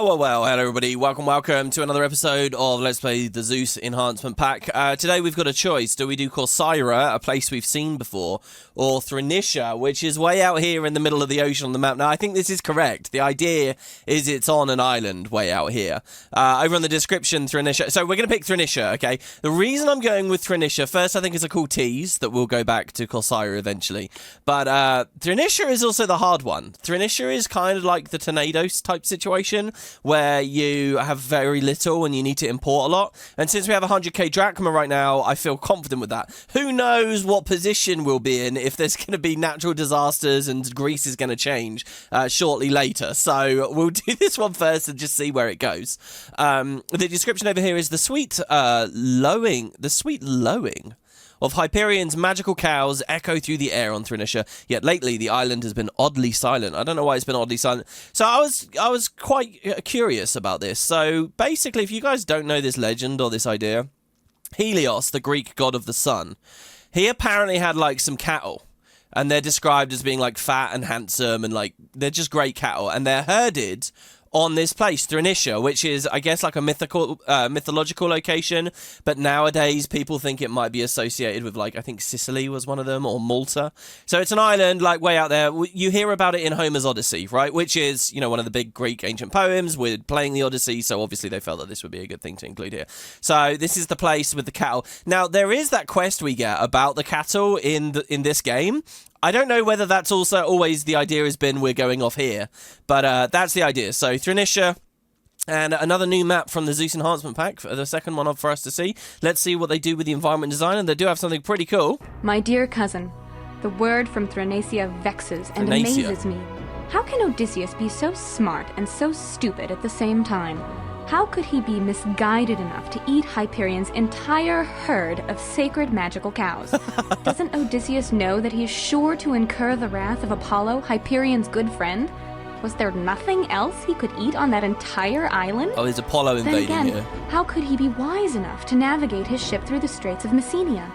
Well, hello everybody, welcome to another episode of Let's Play the Zeus Enhancement Pack. Today we've got a choice. Do we do Scylla, a place we've seen before, or Thrinacia, which is way out here in the middle of the ocean on the map? Now, I think this is correct. The idea is it's on an island way out here. Over in the description, Thrinacia. So we're going to pick Thrinacia, okay? The reason I'm going with Thrinacia, first, I think it's a cool tease that we'll go back to Scylla eventually. But Thrinacia is also the hard one. Thrinacia is kind of like the Tornados type situation, where you have very little and you need to import a lot. And since we have 100k drachma right now, I feel confident with that. Who knows what position we'll be in if there's going to be natural disasters and Greece is going to change shortly later. So we'll do this one first and just see where it goes. The description over here is the sweet lowing of Hyperion's magical cows echo through the air on Thrinacia, yet lately the island has been oddly silent. I don't know why it's been oddly silent. So I was quite curious about this. So basically, if you guys don't know this legend or this idea, Helios, the Greek god of the sun, he apparently had like some cattle. And they're described as being like fat and handsome and like they're just great cattle. And they're herded on this place, Thrinacia, which is, I guess, like a mythological location, but nowadays people think it might be associated with, like, I think Sicily was one of them, or Malta. So it's an island, like, way out there. You hear about it in Homer's Odyssey, right, which is, you know, one of the big Greek ancient poems. We're playing the Odyssey, so obviously they felt that this would be a good thing to include here. So this is the place with the cattle. Now, there is that quest we get about the cattle in this game. I don't know whether that's also always the idea has been we're going off here, but that's the idea. So Thrinacia and another new map from the Zeus Enhancement Pack, the second one for us to see. Let's see what they do with the environment design, and they do have something pretty cool. My dear cousin, the word from Thrinacia vexes and amazes me. How can Odysseus be so smart and so stupid at the same time? How could he be misguided enough to eat Hyperion's entire herd of sacred magical cows? Doesn't Odysseus know that he is sure to incur the wrath of Apollo, Hyperion's good friend? Was there nothing else he could eat on that entire island? Oh, there's Apollo invading then again, here. How could he be wise enough to navigate his ship through the Straits of Messenia?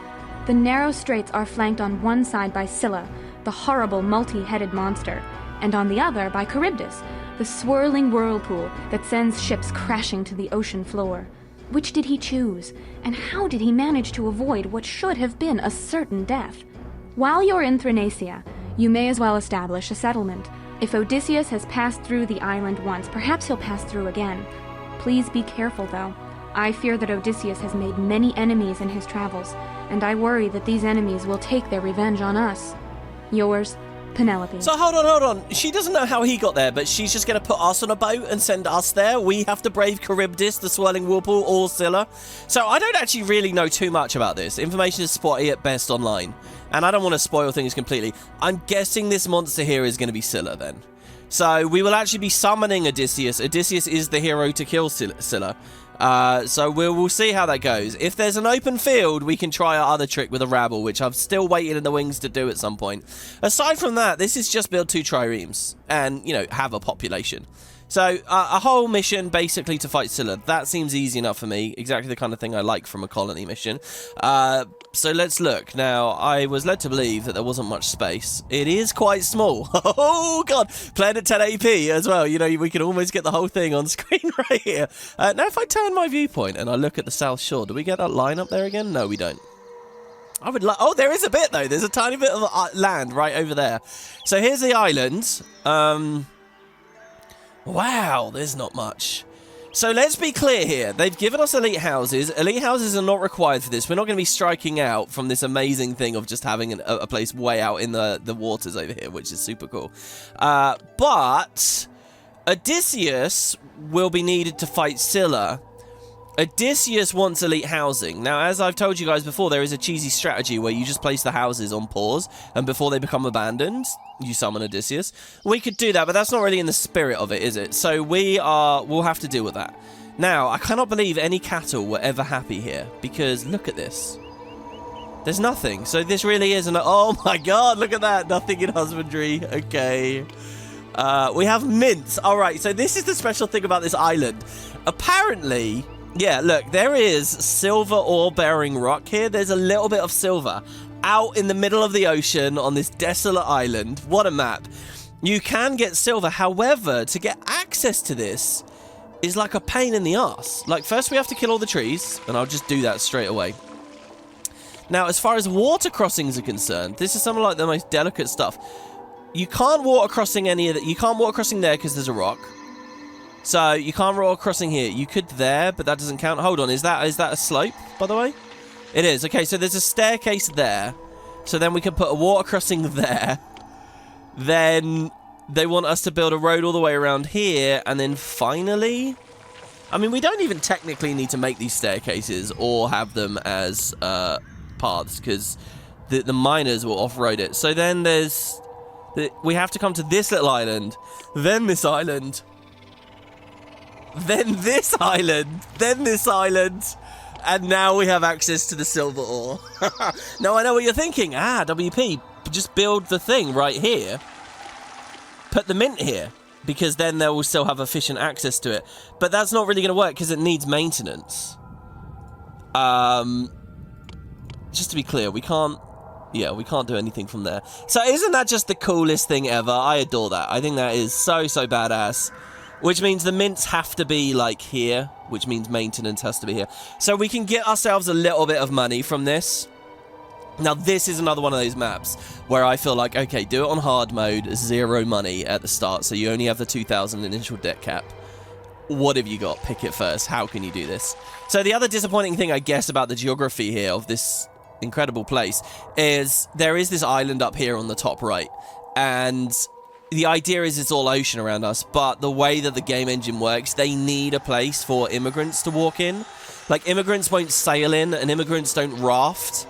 The narrow straits are flanked on one side by Scylla, the horrible multi-headed monster, and on the other by Charybdis, the swirling whirlpool that sends ships crashing to the ocean floor. Which did he choose? And how did he manage to avoid what should have been a certain death? While you're in Thrinacia, you may as well establish a settlement. If Odysseus has passed through the island once, perhaps he'll pass through again. Please be careful, though. I fear that Odysseus has made many enemies in his travels, and I worry that these enemies will take their revenge on us. Yours, Penelope. So hold on. She doesn't know how he got there, but she's just going to put us on a boat and send us there. We have to brave Charybdis, the swirling whirlpool, or Scylla. So I don't actually really know too much about this. Information is spotty at best online, and I don't want to spoil things completely. I'm guessing this monster here is going to be Scylla then. So we will actually be summoning Odysseus. Odysseus is the hero to kill Scylla. So we'll see how that goes. If there's an open field, we can try our other trick with a rabble, which I'm still waiting in the wings to do at some point. Aside from that, this is just build 2 triremes and, you know, have a population. So a whole mission basically to fight Scylla. That seems easy enough for me. Exactly the kind of thing I like from a colony mission. So let's look. Now, I was led to believe that there wasn't much space. It is quite small. Oh, God. Playing at 1080p as well. You know, we can almost get the whole thing on screen right here. Now, if I turn my viewpoint and I look at the south shore, do we get that line up there again? No, we don't. I would like... Oh, there is a bit, though. There's a tiny bit of land right over there. So here's the island. Wow, there's not much. So let's be clear here. They've given us elite houses. Elite houses are not required for this. We're not going to be striking out from this amazing thing of just having a place way out in the waters over here, which is super cool. But Odysseus will be needed to fight Scylla. Odysseus wants elite housing. Now, as I've told you guys before, there is a cheesy strategy where you just place the houses on pause, and before they become abandoned, you summon Odysseus. We could do that, but that's not really in the spirit of it, is it? So we'll have to deal with that. Now, I cannot believe any cattle were ever happy here, because look at this. There's nothing. So this really is oh my God, look at that. Nothing in husbandry. Okay. We have mints. All right, so this is the special thing about this island. Apparently... Yeah, look, there is silver ore-bearing rock here. There's a little bit of silver out in the middle of the ocean on this desolate island. What a map. You can get silver. However, to get access to this, is like a pain in the ass. Like, first we have to kill all the trees, and I'll just do that straight away. Now, as far as water crossings are concerned, this is some of like the most delicate stuff. You can't water crossing any of that. You can't water crossing there because there's a rock. So you can't water crossing here. You could there, but that doesn't count. Hold on, is that a slope, by the way? It is. Okay, so there's a staircase there. So then we can put a water crossing there. Then they want us to build a road all the way around here, and then finally... I mean, we don't even technically need to make these staircases or have them as paths, because the miners will off-road it. So then there's... we have to come to this little island, then this island, then this island, then this island, and now we have access to the silver ore. Now, I know what you're thinking. WP, just build the thing right here. Put the mint here, because then they will still have efficient access to it. But that's not really going to work, because it needs maintenance. Just to be clear, we can't... Yeah, we can't do anything from there. So isn't that just the coolest thing ever? I adore that. I think that is so badass. Which means the mints have to be, like, here. Which means maintenance has to be here. So we can get ourselves a little bit of money from this. Now, this is another one of those maps where I feel like, okay, do it on hard mode, 0 money at the start, so you only have the 2,000 initial debt cap. What have you got? Pick it first. How can you do this? So the other disappointing thing, I guess, about the geography here of this incredible place is there is this island up here on the top right, and the idea is it's all ocean around us, but the way that the game engine works, they need a place for immigrants to walk in. Like, immigrants won't sail in, and immigrants don't raft.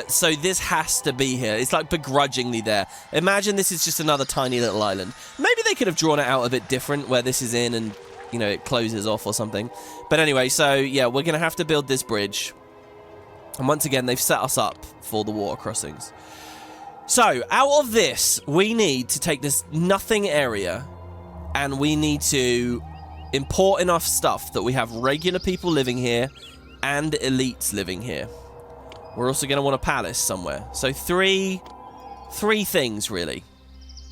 So this has to be here. It's like begrudgingly there. Imagine this is just another tiny little island. Maybe they could have drawn it out a bit different where this is in and, you know, it closes off or something. But anyway, so yeah, we're going to have to build this bridge. And once again, they've set us up for the water crossings. So out of this, we need to take this nothing area and we need to import enough stuff that we have regular people living here and elites living here. We're also going to want a palace somewhere. So three things, really.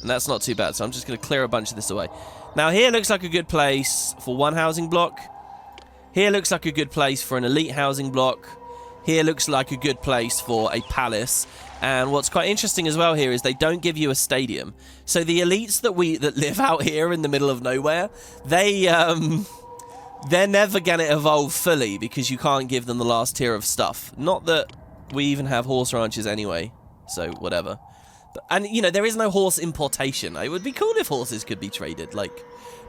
And that's not too bad. So I'm just going to clear a bunch of this away. Now, here looks like a good place for one housing block. Here looks like a good place for an elite housing block. Here looks like a good place for a palace. And what's quite interesting as well here is they don't give you a stadium. So the elites that live out here in the middle of nowhere, they're never going to evolve fully because you can't give them the last tier of stuff. Not that we even have horse ranches anyway, so whatever. And, you know, there is no horse importation. It would be cool if horses could be traded, like...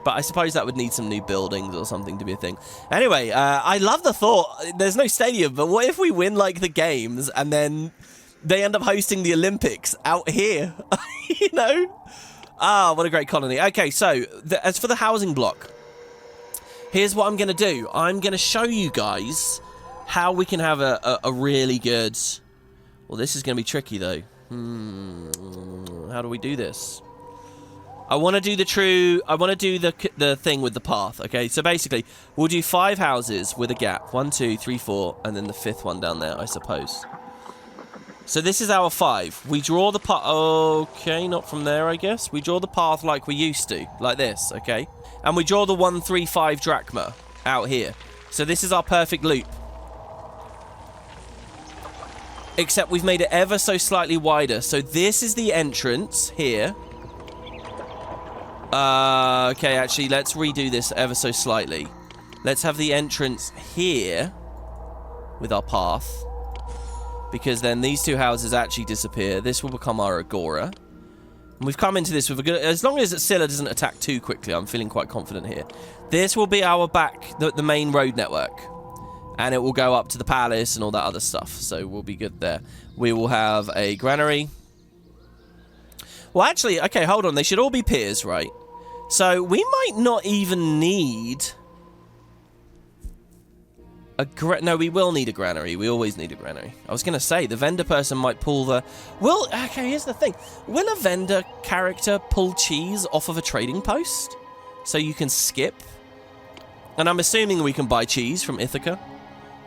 But I suppose that would need some new buildings or something to be a thing. Anyway, I love the thought. There's no stadium, but what if we win, like, the games and then they end up hosting the Olympics out here? You know? Ah, what a great colony. Okay, so, as for the housing block, here's what I'm going to do. I'm going to show you guys how we can have a really good... Well, this is going to be tricky, though. How do we do this? I want to do the thing with the path, okay? So basically, we'll do 5 houses with a gap. 1, 2, 3, 4, and then the 5th one down there, I suppose. So this is our 5. We draw the path... Okay, not from there, I guess. We draw the path like we used to, like this, okay? And we draw the 1, 3, 5 drachma out here. So this is our perfect loop. Except we've made it ever so slightly wider. So this is the entrance here. Okay, actually, let's redo this ever so slightly. Let's have the entrance here with our path. Because then these 2 houses actually disappear. This will become our agora. And we've come into this with a good... As long as Scylla doesn't attack too quickly, I'm feeling quite confident here. This will be our the main road network. And it will go up to the palace and all that other stuff. So we'll be good there. We will have a granary. Well, actually, okay, hold on. They should all be piers, right? So we might not even need... No, we will need a granary. We always need a granary. I was going to say, the vendor person might pull the... Well, okay, here's the thing. Will a vendor character pull cheese off of a trading post? So you can skip? And I'm assuming we can buy cheese from Ithaca.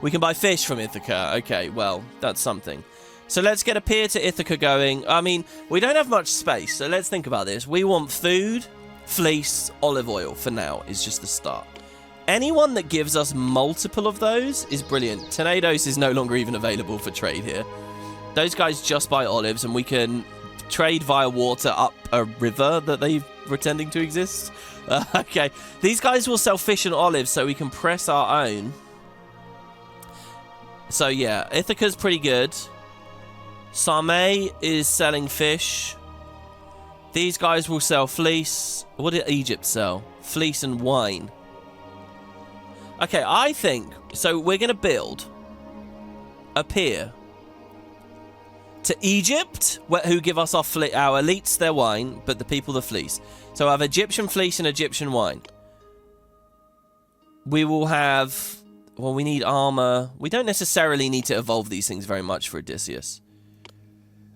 We can buy fish from Ithaca. Okay, well, that's something. So let's get a pier to Ithaca going. I mean, we don't have much space, so let's think about this. We want food, fleece, olive oil for now, is just the start. Anyone that gives us multiple of those is brilliant. Tornadoes is no longer even available for trade here. Those guys just buy olives, and we can trade via water up a river that they're pretending to exist. Okay, these guys will sell fish and olives, so we can press our own. So yeah, Ithaca's pretty good. Same is selling fish. These guys will sell fleece. What did Egypt sell? Fleece and wine. Okay, I think... So we're going to build a pier to Egypt, who give us our elites their wine, but the people the fleece. So I have Egyptian fleece and Egyptian wine. We will have... Well, we need armor. We don't necessarily need to evolve these things very much for Odysseus.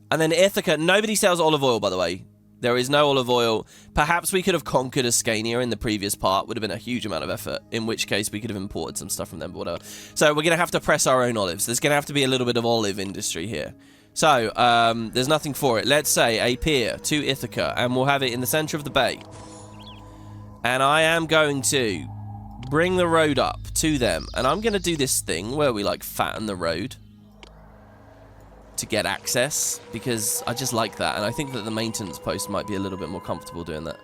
And then Ithaca, nobody sells olive oil, by the way. There is no olive oil. Perhaps we could have conquered Ascania in the previous part. Would have been a huge amount of effort. In which case, we could have imported some stuff from them, but whatever. So we're going to have to press our own olives. There's going to have to be a little bit of olive industry here. So, there's nothing for it. Let's say a pier to Ithaca, and we'll have it in the center of the bay. And I am going to bring the road up to them. And I'm going to do this thing where we, like, fatten the road to get access, because I just like that, and I think that the maintenance post might be a little bit more comfortable doing that.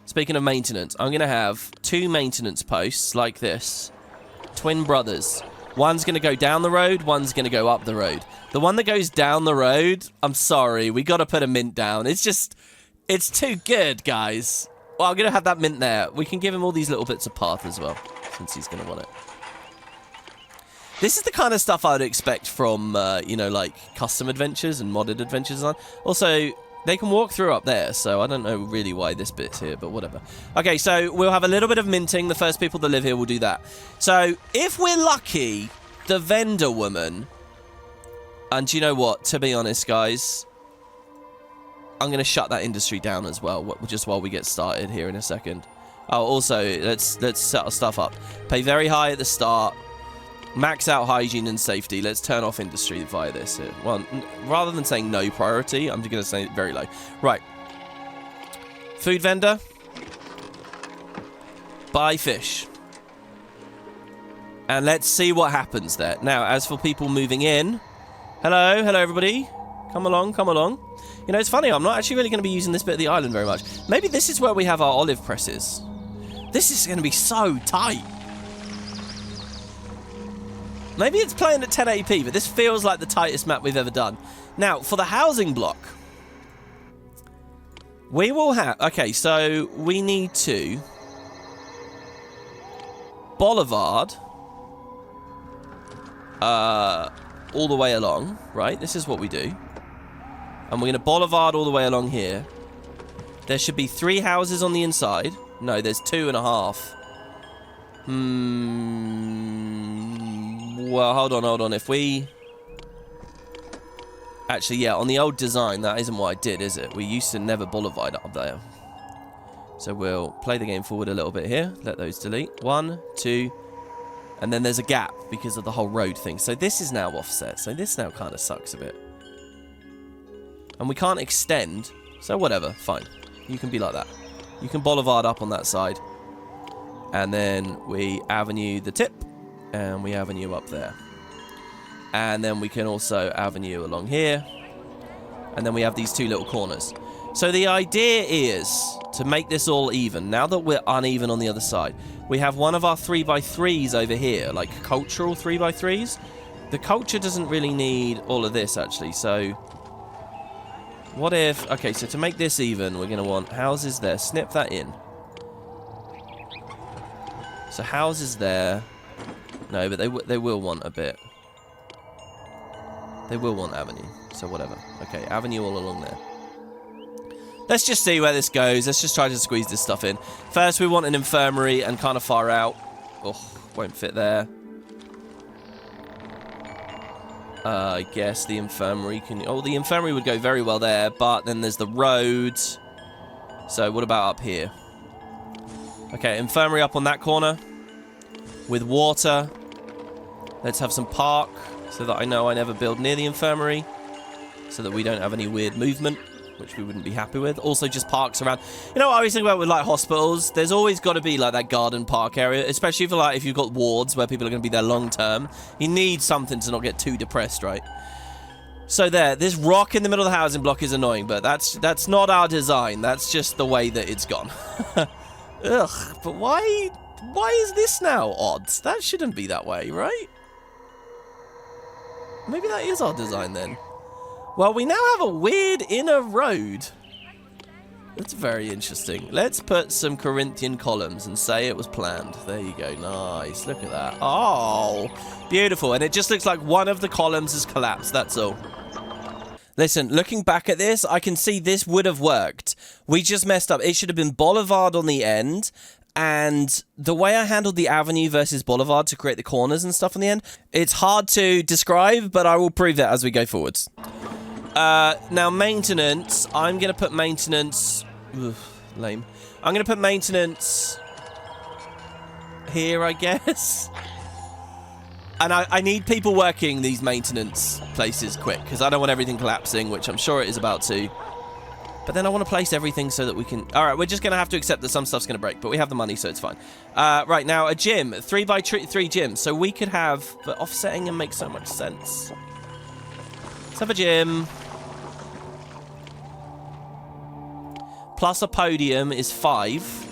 Speaking of maintenance, I'm going to have 2 maintenance posts like this. Twin brothers. One's going to go down the road, one's going to go up the road. The one that goes down the road, I'm sorry, we got to put a mint down. It's just, it's too good, guys. Well, I'm going to have that mint there. We can give him all these little bits of path as well, since he's going to want it. This is the kind of stuff I would expect from, you know, like, custom adventures and modded adventures. Also, they can walk through up there, so I don't know really why this bit's here, but whatever. Okay, so we'll have a little bit of minting. The first people that live here will do that. So, if we're lucky, the vendor woman... And you know what? To be honest, guys, I'm going to shut that industry down as well, just while we get started here in a second. Oh, also, let's set our stuff up. Pay very high at the start. Max out hygiene and safety. Let's turn off industry via this here. Well, rather than saying no priority, I'm just going to say very low. Right. Food vendor. Buy fish. And let's see what happens there. Now, as for people moving in... Hello, everybody. Come along, come along. You know, it's funny, I'm not actually really going to be using this bit of the island very much. Maybe this is where we have our olive presses. This is going to be so tight. Maybe it's playing at 1080p, but this feels like the tightest map we've ever done. Now, for the housing block, we will have... Okay, so we need to... Boulevard... all the way along, right? This is what we do. And we're going to boulevard all the way along here. There should be 3 houses on the inside. No, there's 2.5. Well, hold on. If we... Actually, yeah, on the old design, that isn't what I did, is it? We used to never boulevard up there. So we'll play the game forward a little bit here. Let those delete. 1, 2... And then there's a gap because of the whole road thing. So this is now offset. So this now kind of sucks a bit. And we can't extend. So whatever. Fine. You can be like that. You can boulevard up on that side. And then we avenue the tip. And we avenue up there. And then we can also avenue along here. And then we have these 2 little corners. So the idea is to make this all even. Now that we're uneven on the other side, we have one of our 3x3s over here, like cultural 3x3s. The culture doesn't really need all of this, actually. So what if... Okay, so to make this even, we're going to want houses there. Snip that in. So houses there. No, but they will want a bit. They will want avenue. So whatever. Okay, avenue all along there. Let's just see where this goes. Let's just try to squeeze this stuff in. First, we want an infirmary and kind of far out. Oh, won't fit there. I guess the infirmary can... Oh, the infirmary would go very well there, but then there's the road. So what about up here? Okay, infirmary up on that corner. With water. Let's have some park, so that I know I never build near the infirmary. So that we don't have any weird movement. which we wouldn't be happy with. Also, just parks around. You know what I always think about with, like, hospitals? There's always got to be, like, that garden park area, especially for, like, if you've got wards where people are going to be there long term. You need something to not get too depressed, right? So there, this rock in the middle of the housing block is annoying, but that's not our design. That's just the way that it's gone. Ugh, but why is this now odd? That shouldn't be that way, right? Maybe that is our design then. Well, we now have a weird inner road. That's very interesting. Let's put some Corinthian columns and say it was planned. There you go. Nice. Look at that. Oh, beautiful. And it just looks like one of the columns has collapsed. That's all. Listen, looking back at this, I can see this would have worked. We just messed up. It should have been boulevard on the end. And the way I handled the avenue versus boulevard to create the corners and stuff on the end, it's hard to describe, but I will prove it as we go forwards. Now, maintenance. I'm going to put maintenance... Ugh, lame. I'm going to put maintenance here, I guess. And I need people working these maintenance places quick, because I don't want everything collapsing, which I'm sure it is about to. But then I want to place everything so that we can... All right, we're just going to have to accept that some stuff's going to break, but we have the money, so it's fine. Right, now, a gym. 3x3 gym. So we could have... But offsetting them makes so much sense. Let's have a gym. Plus a podium is 5.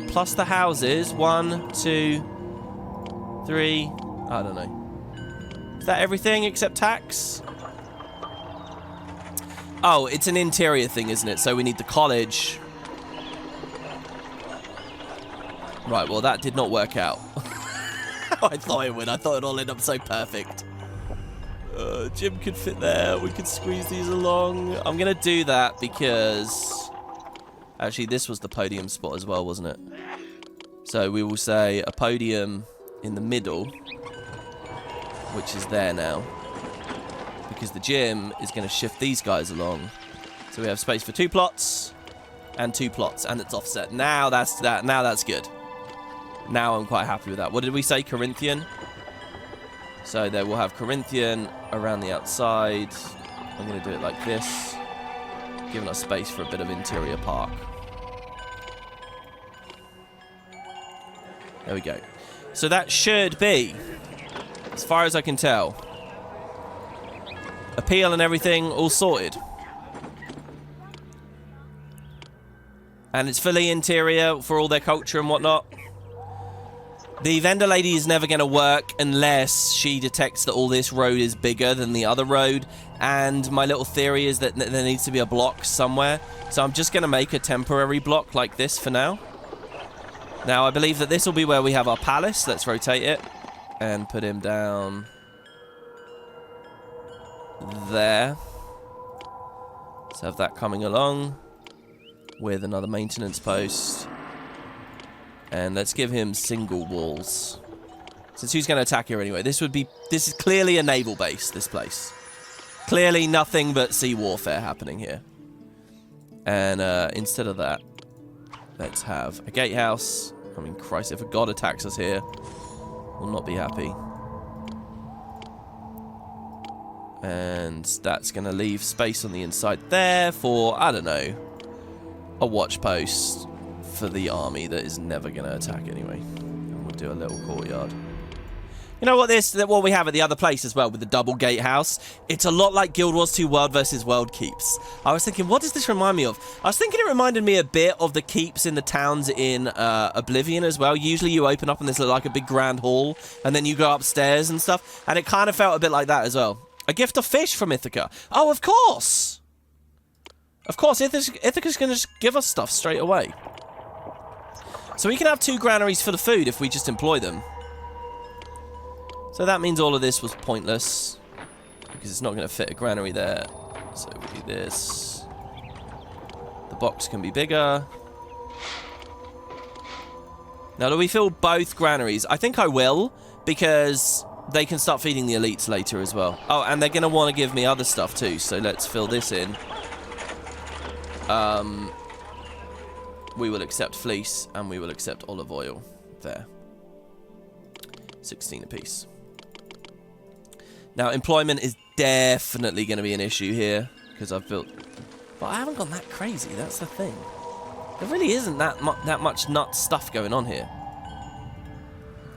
Plus the houses. 1, 2, 3. I don't know. Is that everything except tax? Oh, it's an interior thing, isn't it? So we need the college. Right, well, that did not work out. I thought it would. I thought it all ended up so perfect. Gym could fit there. We could squeeze these along. I'm going to do that because... Actually, this was the podium spot as well, wasn't it? So we will say a podium in the middle, which is there now. Because the gym is going to shift these guys along. So we have space for 2 plots and 2 plots, and it's offset. Now that's that. Now that's good. Now I'm quite happy with that. What did we say? Corinthian. So there we'll have Corinthian around the outside. I'm going to do it like this, giving us space for a bit of interior park. There we go. So that should be, as far as I can tell, appeal and everything all sorted. And it's fully interior for all their culture and whatnot. The vendor lady is never going to work unless she detects that all this road is bigger than the other road. And my little theory is that there needs to be a block somewhere. So I'm just going to make a temporary block like this for now. Now, I believe that this will be where we have our palace. Let's rotate it and put him down there. Let's have that coming along with another maintenance post. And let's give him single walls. Since who's going to attack here anyway? This is clearly a naval base, this place. Clearly nothing but sea warfare happening here. And instead of that, let's have a gatehouse. I mean, Christ, if a god attacks us here, we'll not be happy. And that's going to leave space on the inside there for, I don't know, a watch post for the army that is never going to attack anyway. And we'll do a little courtyard. You know what we have at the other place as well with the double gatehouse? It's a lot like Guild Wars 2 World versus World keeps. I was thinking, what does this remind me of? I was thinking it reminded me a bit of the keeps in the towns in Oblivion as well. Usually you open up and there's like a big grand hall and then you go upstairs and stuff. And it kind of felt a bit like that as well. A gift of fish from Ithaca. Oh, of course! Of course, Ithaca's going to just give us stuff straight away. So we can have 2 granaries for the food if we just employ them. So that means all of this was pointless, because it's not going to fit a granary there. So we do this. The box can be bigger. Now, do we fill both granaries? I think I will, because they can start feeding the elites later as well. Oh, and they're going to want to give me other stuff too, so let's fill this in. We will accept fleece, and we will accept olive oil. There. 16 apiece. Now, employment is definitely going to be an issue here, because I've built... But I haven't gone that crazy, that's the thing. There really isn't that much nut stuff going on here.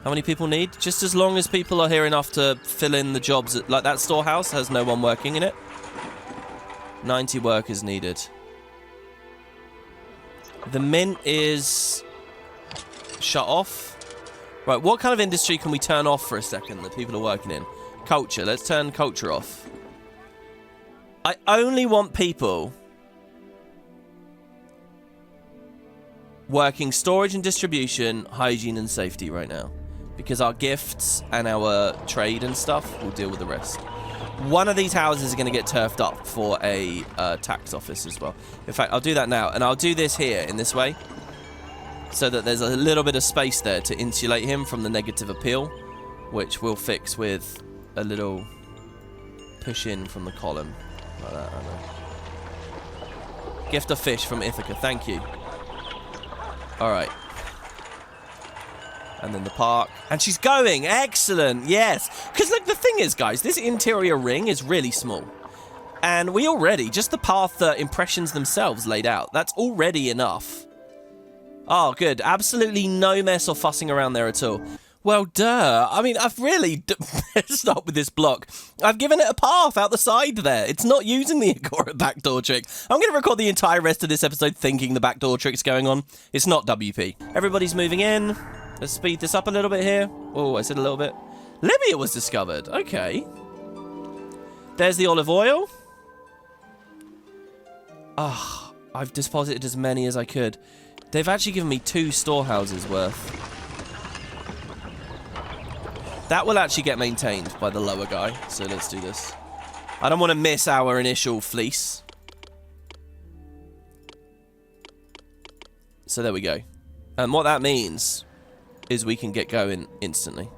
How many people need? Just as long as people are here enough to fill in the jobs. Like that storehouse has no one working in it. 90 workers needed. The mint is shut off. Right, what kind of industry can we turn off for a second that people are working in? Culture. Let's turn culture off. I only want people working storage and distribution, hygiene and safety right now. Because our gifts and our trade and stuff will deal with the rest. One of these houses is going to get turfed up for a tax office as well. In fact, I'll do that now. And I'll do this here in this way. So that there's a little bit of space there to insulate him from the negative appeal. Which we'll fix with a little push in from the column. Like that, I know. Gift of fish from Ithaca. Thank you. Alright. And then the park. And she's going. Excellent. Yes. Because, look, the thing is, guys, this interior ring is really small. And we already, just the path impressions themselves laid out, that's already enough. Oh, good. Absolutely no mess or fussing around there at all. Well, duh. I mean, I've really... Stop with this block. I've given it a path out the side there. It's not using the Agora backdoor trick. I'm going to record the entire rest of this episode thinking the backdoor trick's going on. It's not WP. Everybody's moving in. Let's speed this up a little bit here. Oh, I said a little bit. Libya was discovered. Okay. There's the olive oil. Ah, I've deposited as many as I could. They've actually given me 2 storehouses worth. That will actually get maintained by the lower guy. So let's do this. I don't want to miss our initial fleece. So there we go. And what that means is we can get going instantly.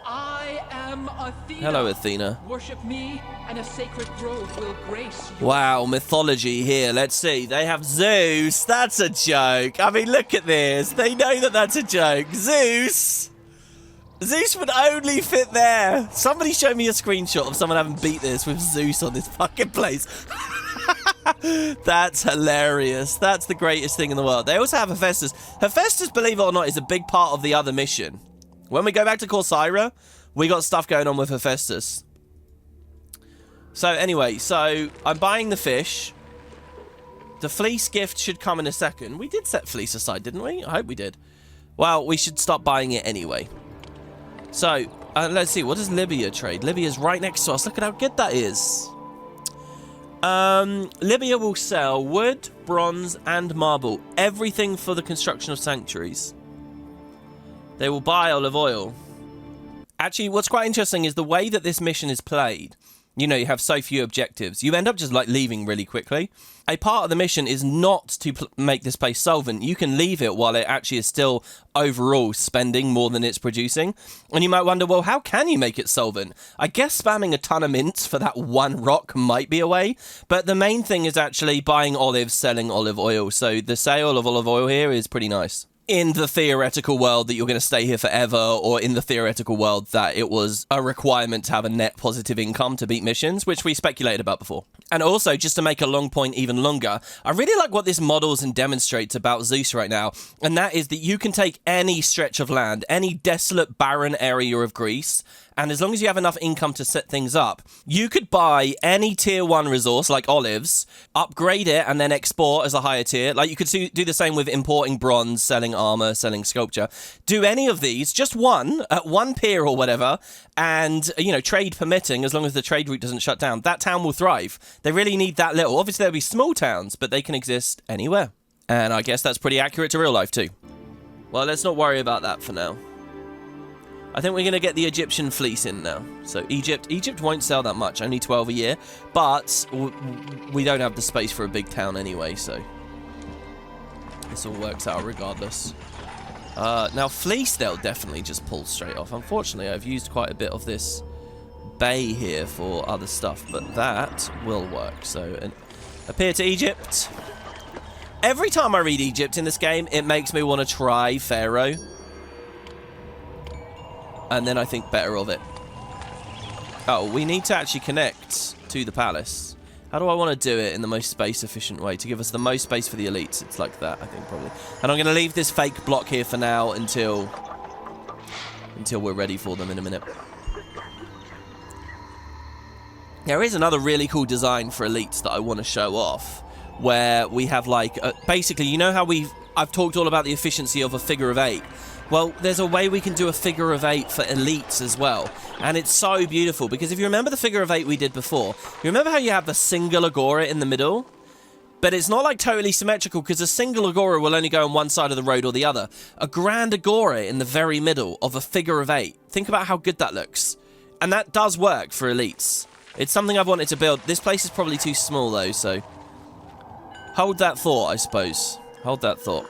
I am Athena. Hello, Athena. Worship me, and a sacred grove will grace you. Wow, mythology here. Let's see. They have Zeus. That's a joke. I mean, look at this. They know that that's a joke. Zeus. Zeus would only fit there. Somebody show me a screenshot of someone having beat this with Zeus on this fucking place. That's hilarious. That's the greatest thing in the world. They also have Hephaestus. Hephaestus, believe it or not, is a big part of the other mission. When we go back to Corsaira, we got stuff going on with Hephaestus. So anyway, so I'm buying the fish. The fleece gift should come in a second. We did set fleece aside, didn't we? I hope we did. Well, we should stop buying it anyway. So, let's see. What does Libya trade? Libya's right next to us. Look at how good that is. Libya will sell wood, bronze, and marble. Everything for the construction of sanctuaries. They will buy olive oil. Actually, what's quite interesting is the way that this mission is played. You know, you have so few objectives. You end up just, like, leaving really quickly. A part of the mission is not to make this place solvent. You can leave it while it actually is still overall spending more than it's producing. And you might wonder, well, how can you make it solvent? I guess spamming a ton of mints for that one rock might be a way. But the main thing is actually buying olives, selling olive oil. So the sale of olive oil here is pretty nice. In the theoretical world that you're going to stay here forever, or in the theoretical world that it was a requirement to have a net positive income to beat missions, which we speculated about before. And also, just to make a long point even longer, I really like what this models and demonstrates about Zeus right now, and that is that you can take any stretch of land, any desolate, barren area of Greece, and as long as you have enough income to set things up, you could buy any tier 1 resource, like olives, upgrade it, and then export as a higher tier. Like, you could do the same with importing bronze, selling armor, selling sculpture. Do any of these, just one, at one pier or whatever, and, you know, trade permitting, as long as the trade route doesn't shut down, that town will thrive. They really need that little. Obviously, there'll be small towns, but they can exist anywhere. And I guess that's pretty accurate to real life, too. Well, let's not worry about that for now. I think we're going to get the Egyptian fleece in now. So Egypt won't sell that much, only 12 a year. But we don't have the space for a big town anyway, so this all works out regardless. Now, fleece, they'll definitely just pull straight off. Unfortunately, I've used quite a bit of this bay here for other stuff, but that will work. So, appear to Egypt. Every time I read Egypt in this game, it makes me want to try Pharaoh. And then I think better of it. Oh, we need to actually connect to the palace. How do I want to do it in the most space-efficient way to give us the most space for the elites? It's like that, I think, probably. And I'm going to leave this fake block here for now until we're ready for them in a minute. There is another really cool design for elites that I want to show off, where we have like basically, you know how I've talked all about the efficiency of a figure of 8. Well, there's a way we can do a figure of 8 for elites as well, and it's so beautiful because if you remember the figure of 8 we did before, you remember how you have the single agora in the middle? But it's not like totally symmetrical because a single agora will only go on one side of the road or the other. A grand agora in the very middle of a figure of 8. Think about how good that looks. And that does work for elites. It's something I've wanted to build. This place is probably too small though, so hold that thought, I suppose. Hold that thought.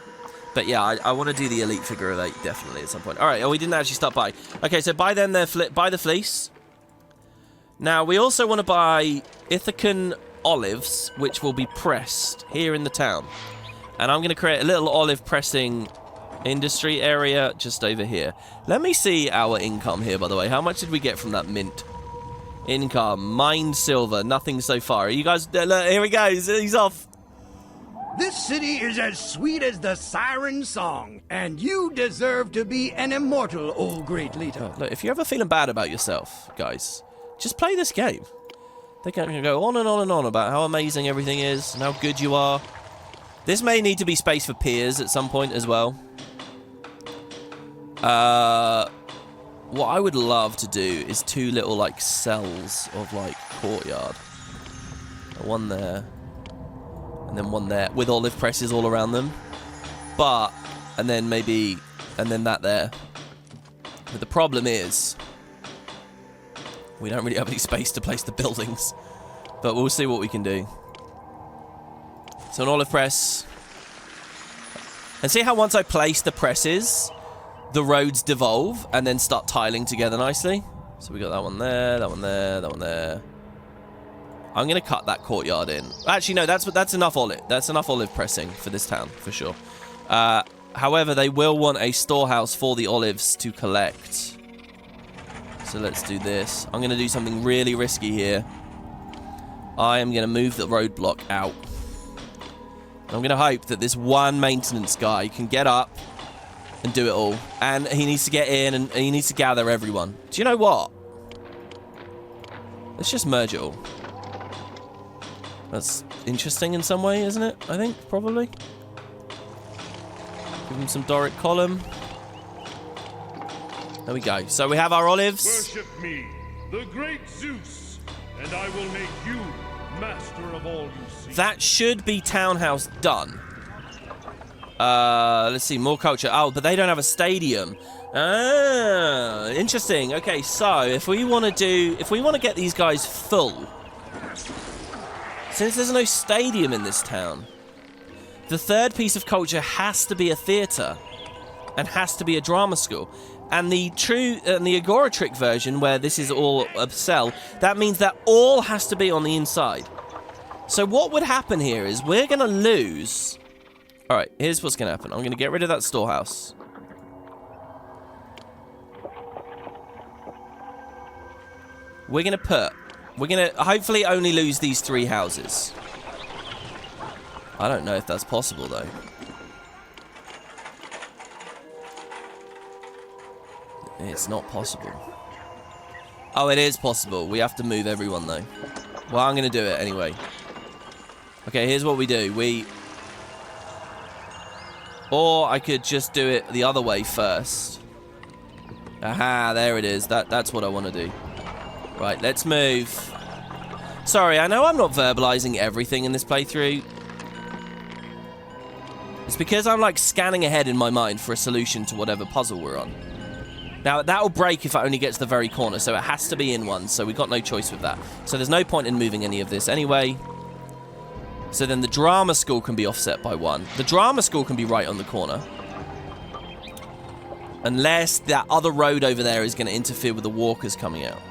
But yeah, I want to do the elite figure of 8 definitely at some point. All right, oh, we didn't actually start by. Okay, so buy them buy the fleece. Now, we also want to buy Ithacan olives, which will be pressed here in the town. And I'm going to create a little olive pressing industry area just over here. Let me see our income here, by the way. How much did we get from that mint? Income, mined silver, nothing so far. Are you guys, look, here we go, he's off. This city is as sweet as the siren song, and you deserve to be an immortal, O great leader. Look, if you're ever feeling bad about yourself, guys, just play this game. They can go on and on and on about how amazing everything is and how good you are. This may need to be space for peers at some point as well. What I would love to do is 2 little, like, cells of, like, courtyard. One there. And then one there with olive presses all around them. And then maybe, and then that there. But the problem is, we don't really have any space to place the buildings. But we'll see what we can do. So an olive press. And see how once I place the presses, the roads devolve and then start tiling together nicely? So we got that one there, that one there, that one there. I'm going to cut that courtyard in. Actually, no, that's enough olive. That's enough olive pressing for this town, for sure. However, they will want a storehouse for the olives to collect. So let's do this. I'm going to do something really risky here. I am going to move the roadblock out. I'm going to hope that this one maintenance guy can get up and do it all. And he needs to get in and he needs to gather everyone. Do you know what? Let's just merge it all. That's interesting in some way, isn't it? I think, probably. Give him some Doric column. There we go. So we have our olives. Worship me, the great Zeus, and I will make you master of all you see. That should be townhouse done. Let's see, more culture. Oh, but they don't have a stadium. Ah, interesting. Okay, so if we want to get these guys full, since there's no stadium in this town, the third piece of culture has to be a theatre and has to be a drama school. And the Agoratric version, where this is all a cell, that means that all has to be on the inside. So what would happen here is we're going to lose. All right, here's what's going to happen. I'm going to get rid of that storehouse. We're going to hopefully only lose these 3 houses. I don't know if that's possible, though. It's not possible. Oh, it is possible. We have to move everyone, though. Well, I'm going to do it anyway. Okay, here's what we do. Or I could just do it the other way first. Aha, there it is. That's what I want to do. Right, let's move. Sorry, I know I'm not verbalizing everything in this playthrough. It's because I'm, like, scanning ahead in my mind for a solution to whatever puzzle we're on. Now, that'll break if it only gets to the very corner, so it has to be in one, so we've got no choice with that. So there's no point in moving any of this anyway. So then the drama school can be offset by 1. The drama school can be right on the corner. Unless that other road over there is going to interfere with the walkers coming out.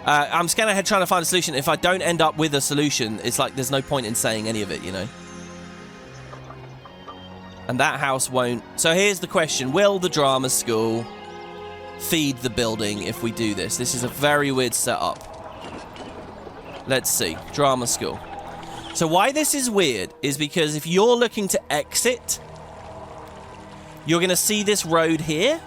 I'm scanning ahead trying to find a solution. If I don't end up with a solution, it's like there's no point in saying any of it, you know? And that house won't... So here's the question. Will the drama school feed the building if we do this? This is a very weird setup. Let's see. Drama school. So why this is weird is because if you're looking to exit, you're going to see this road here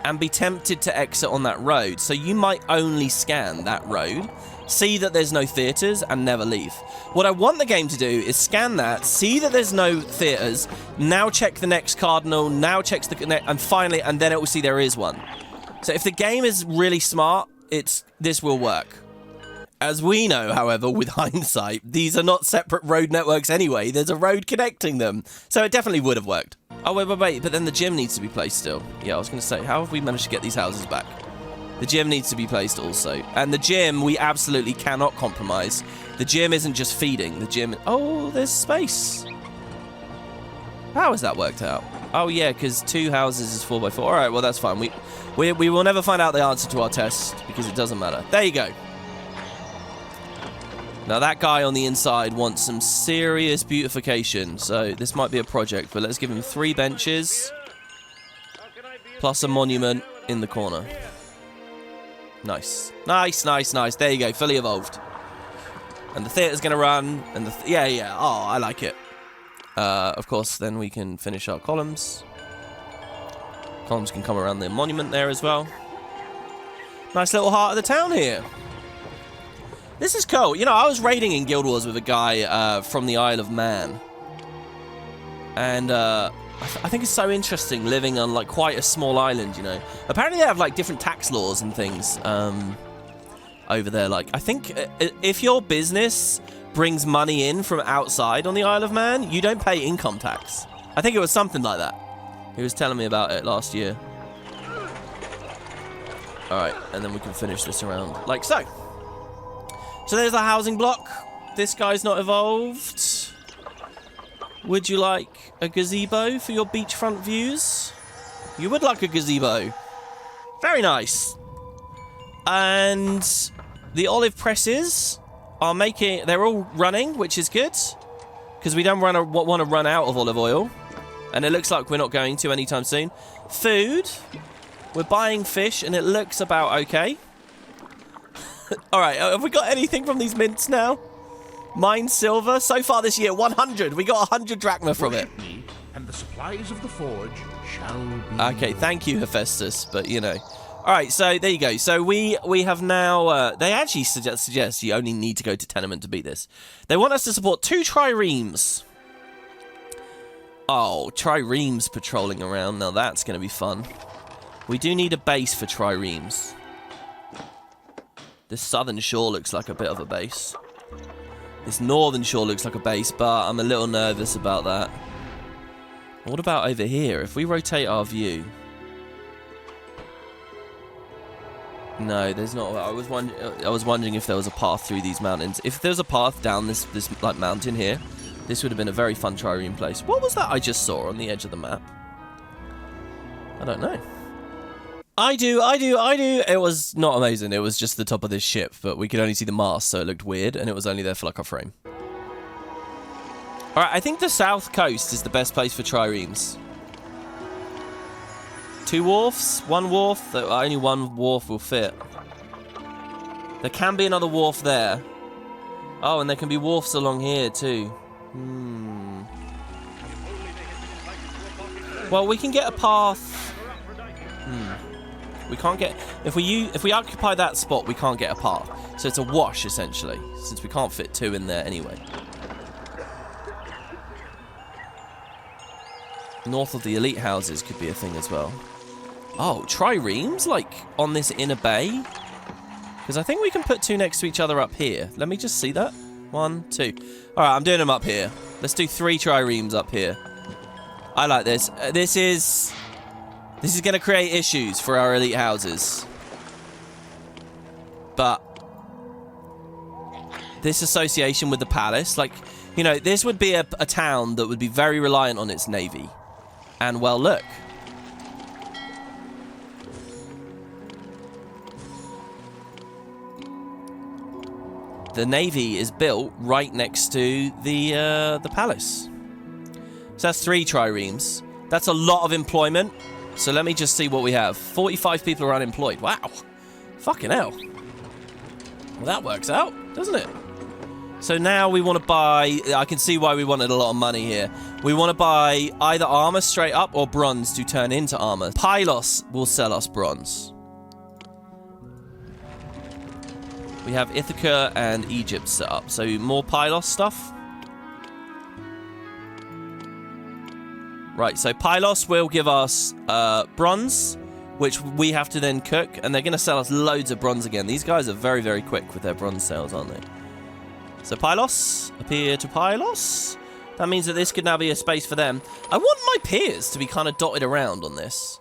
and be tempted to exit on that road. So you might only scan that road, see that there's no theaters, and never leave. What I want the game to do is scan that, see that there's no theaters, now check the next cardinal, now checks the and finally, and then it will see there is one. So if the game is really smart, this will work. As we know, however, with hindsight, these are not separate road networks anyway. There's a road connecting them. So it definitely would have worked. Oh, wait, but then the gym needs to be placed still. Yeah, I was going to say, how have we managed to get these houses back? The gym needs to be placed also. And the gym, we absolutely cannot compromise. The gym isn't just feeding. The gym... Oh, there's space. How has that worked out? Oh, yeah, because 2 houses is 4x4. All right, well, that's fine. We will never find out the answer to our test because it doesn't matter. There you go. Now, that guy on the inside wants some serious beautification, so this might be a project, but let's give him 3 benches, plus a monument in the corner. Nice. Nice, nice, nice. There you go, fully evolved. And the theatre's going to run, and yeah. Oh, I like it. Of course, then we can finish our columns. Columns can come around the monument there as well. Nice little heart of the town here. This is cool. You know, I was raiding in Guild Wars with a guy from the Isle of Man. And I think it's so interesting living on, like, quite a small island, you know. Apparently they have, like, different tax laws and things over there. Like, I think if your business brings money in from outside on the Isle of Man, you don't pay income tax. I think it was something like that. He was telling me about it last year. Alright, and then we can finish this around like so. So there's the housing block. This guy's not evolved. Would you like a gazebo for your beachfront views? You would like a gazebo. Very nice. And the olive presses are they're all running, which is good. Because we don't want to run out of olive oil. And it looks like we're not going to anytime soon. Food. We're buying fish and it looks about okay. Alright, have we got anything from these mints now? Mine silver. So far this year, 100. We got 100 drachma from it. And the supplies of the forge shall be... Okay, thank you, Hephaestus, but you know. Alright, so there you go. So we have now... they actually suggest you only need to go to Tenement to beat this. They want us to support 2 triremes. Oh, triremes patrolling around. Now that's going to be fun. We do need a base for triremes. This southern shore looks like a bit of a base. This northern shore looks like a base, but I'm a little nervous about that. What about over here? If we rotate our view... No, there's not. I was wondering if there was a path through these mountains. If there's a path down this like mountain here, this would have been a very fun trireme place. What was that I just saw on the edge of the map? I don't know. I do. It was not amazing. It was just the top of this ship, but we could only see the mast, so it looked weird, and it was only there for like a frame. Alright, I think the south coast is the best place for triremes. 2 wharfs? 1 wharf? Only 1 wharf will fit. There can be another wharf there. Oh, and there can be wharfs along here too. Well, we can get a path. We can't get... If we occupy that spot, we can't get a path. So it's a wash, essentially, since we can't fit 2 in there anyway. North of the elite houses could be a thing as well. Oh, triremes, like, on this inner bay? Because I think we can put 2 next to each other up here. Let me just see that. 1, 2. Alright, I'm doing them up here. Let's do 3 triremes up here. I like this. This is going to create issues for our elite houses. But this association with the palace, like, you know, this would be a town that would be very reliant on its navy. And, well, look. The navy is built right next to the palace. So that's 3 triremes. That's a lot of employment. So let me just see what we have. 45 people are unemployed. Wow. Fucking hell. Well, that works out, doesn't it? So now we want to buy... I can see why we wanted a lot of money here. We want to buy either armor straight up or bronze to turn into armor. Pylos will sell us bronze. We have Ithaca and Egypt set up. So more Pylos stuff. Right, so Pylos will give us bronze, which we have to then cook. And they're going to sell us loads of bronze again. These guys are very, very quick with their bronze sales, aren't they? So Pylos, appear to Pylos. That means that this could now be a space for them. I want my piers to be kind of dotted around on this.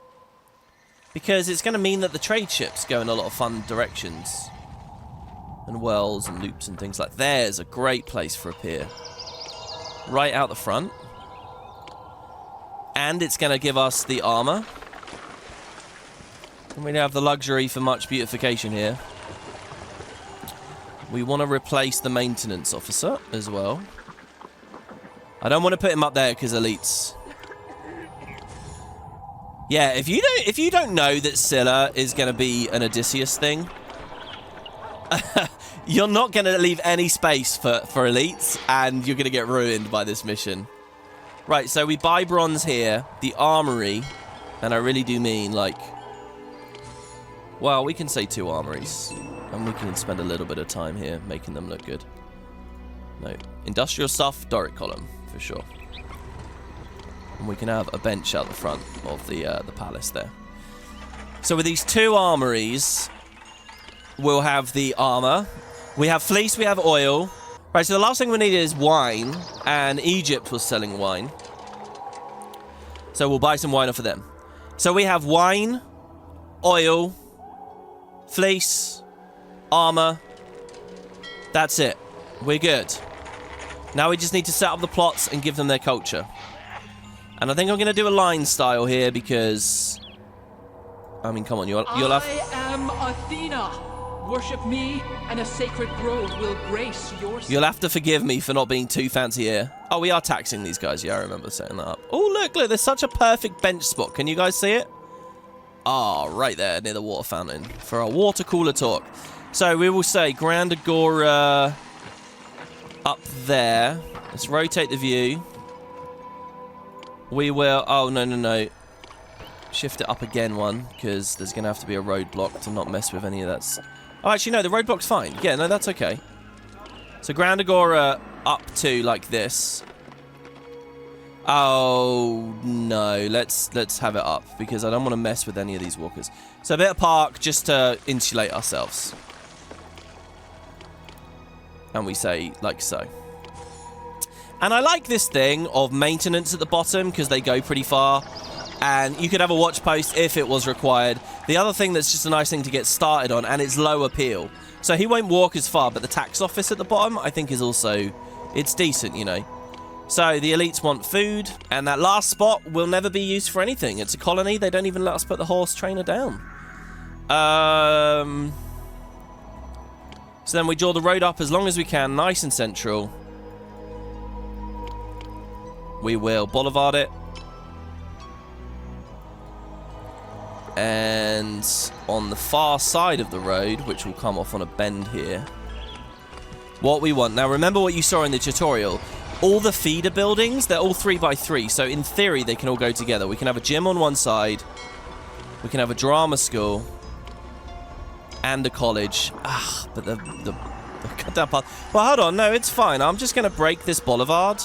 Because it's going to mean that the trade ships go in a lot of fun directions. And wells and loops and things like that. There's a great place for a pier. Right out the front. And it's going to give us the armor. And we have the luxury for much beautification here. We want to replace the maintenance officer as well. I don't want to put him up there because elites. Yeah, if you don't know that Scylla is going to be an Odysseus thing, you're not going to leave any space for elites, and you're going to get ruined by this mission. Right, so we buy bronze here, the armory, and I really do mean like, well, we can say 2 armories. And we can spend a little bit of time here making them look good. No. Industrial stuff, Doric column, for sure. And we can have a bench out the front of the palace there. So with these 2 armories, we'll have the armor. We have fleece, we have oil. Right, so the last thing we need is wine. And Egypt was selling wine. So we'll buy some wine off of them. So we have wine, oil, fleece, armor. That's it. We're good. Now we just need to set up the plots and give them their culture. And I think I'm going to do a line style here because... I mean, come on, you'll have... I am Athena. Worship me, and a sacred grove will grace your... You'll have to forgive me for not being too fancy here. Oh, we are taxing these guys. Yeah, I remember setting that up. Oh, look, there's such a perfect bench spot. Can you guys see it? Ah, right there near the water fountain for our water cooler talk. So we will say Grand Agora up there. Let's rotate the view. We will... Oh, no. Shift it up again one, because there's going to have to be a roadblock to not mess with any of that. Oh, actually, no, the roadblock's fine. Yeah, no, that's okay. So Grand Agora up to like this. Oh, no. Let's have it up, because I don't want to mess with any of these walkers. So a bit of park just to insulate ourselves. And we say, like so. And I like this thing of maintenance at the bottom, because they go pretty far. And you could have a watch post if it was required. The other thing that's just a nice thing to get started on, and it's low appeal. So he won't walk as far, but the tax office at the bottom, I think is also... It's decent, you know. So the elites want food, and that last spot will never be used for anything. It's a colony. They don't even let us put the horse trainer down. So then we draw the road up as long as we can, nice and central. We will boulevard it. And on the far side of the road, which will come off on a bend here, what we want... Now, remember what you saw in the tutorial. All the feeder buildings, they're all 3x3. So, in theory, they can all go together. We can have a gym on one side. We can have a drama school. And a college. Ah, but the cut down path... Well, hold on. No, it's fine. I'm just going to break this boulevard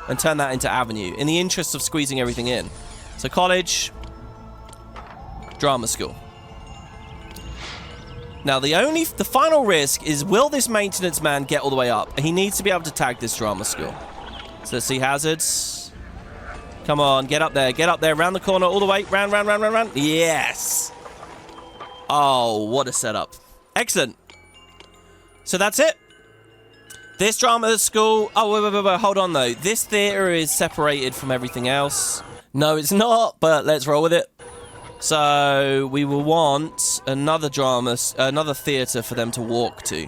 and turn that into avenue in the interest of squeezing everything in. So, college... Drama school. Now, the final risk is, will this maintenance man get all the way up? He needs to be able to tag this drama school. So let's see hazards. Come on, get up there, round the corner, all the way, round. Yes! Oh, what a setup. Excellent. So that's it. This drama school... Oh, wait, hold on, though. This theatre is separated from everything else. No, it's not, but let's roll with it. So we will want another theatre for them to walk to.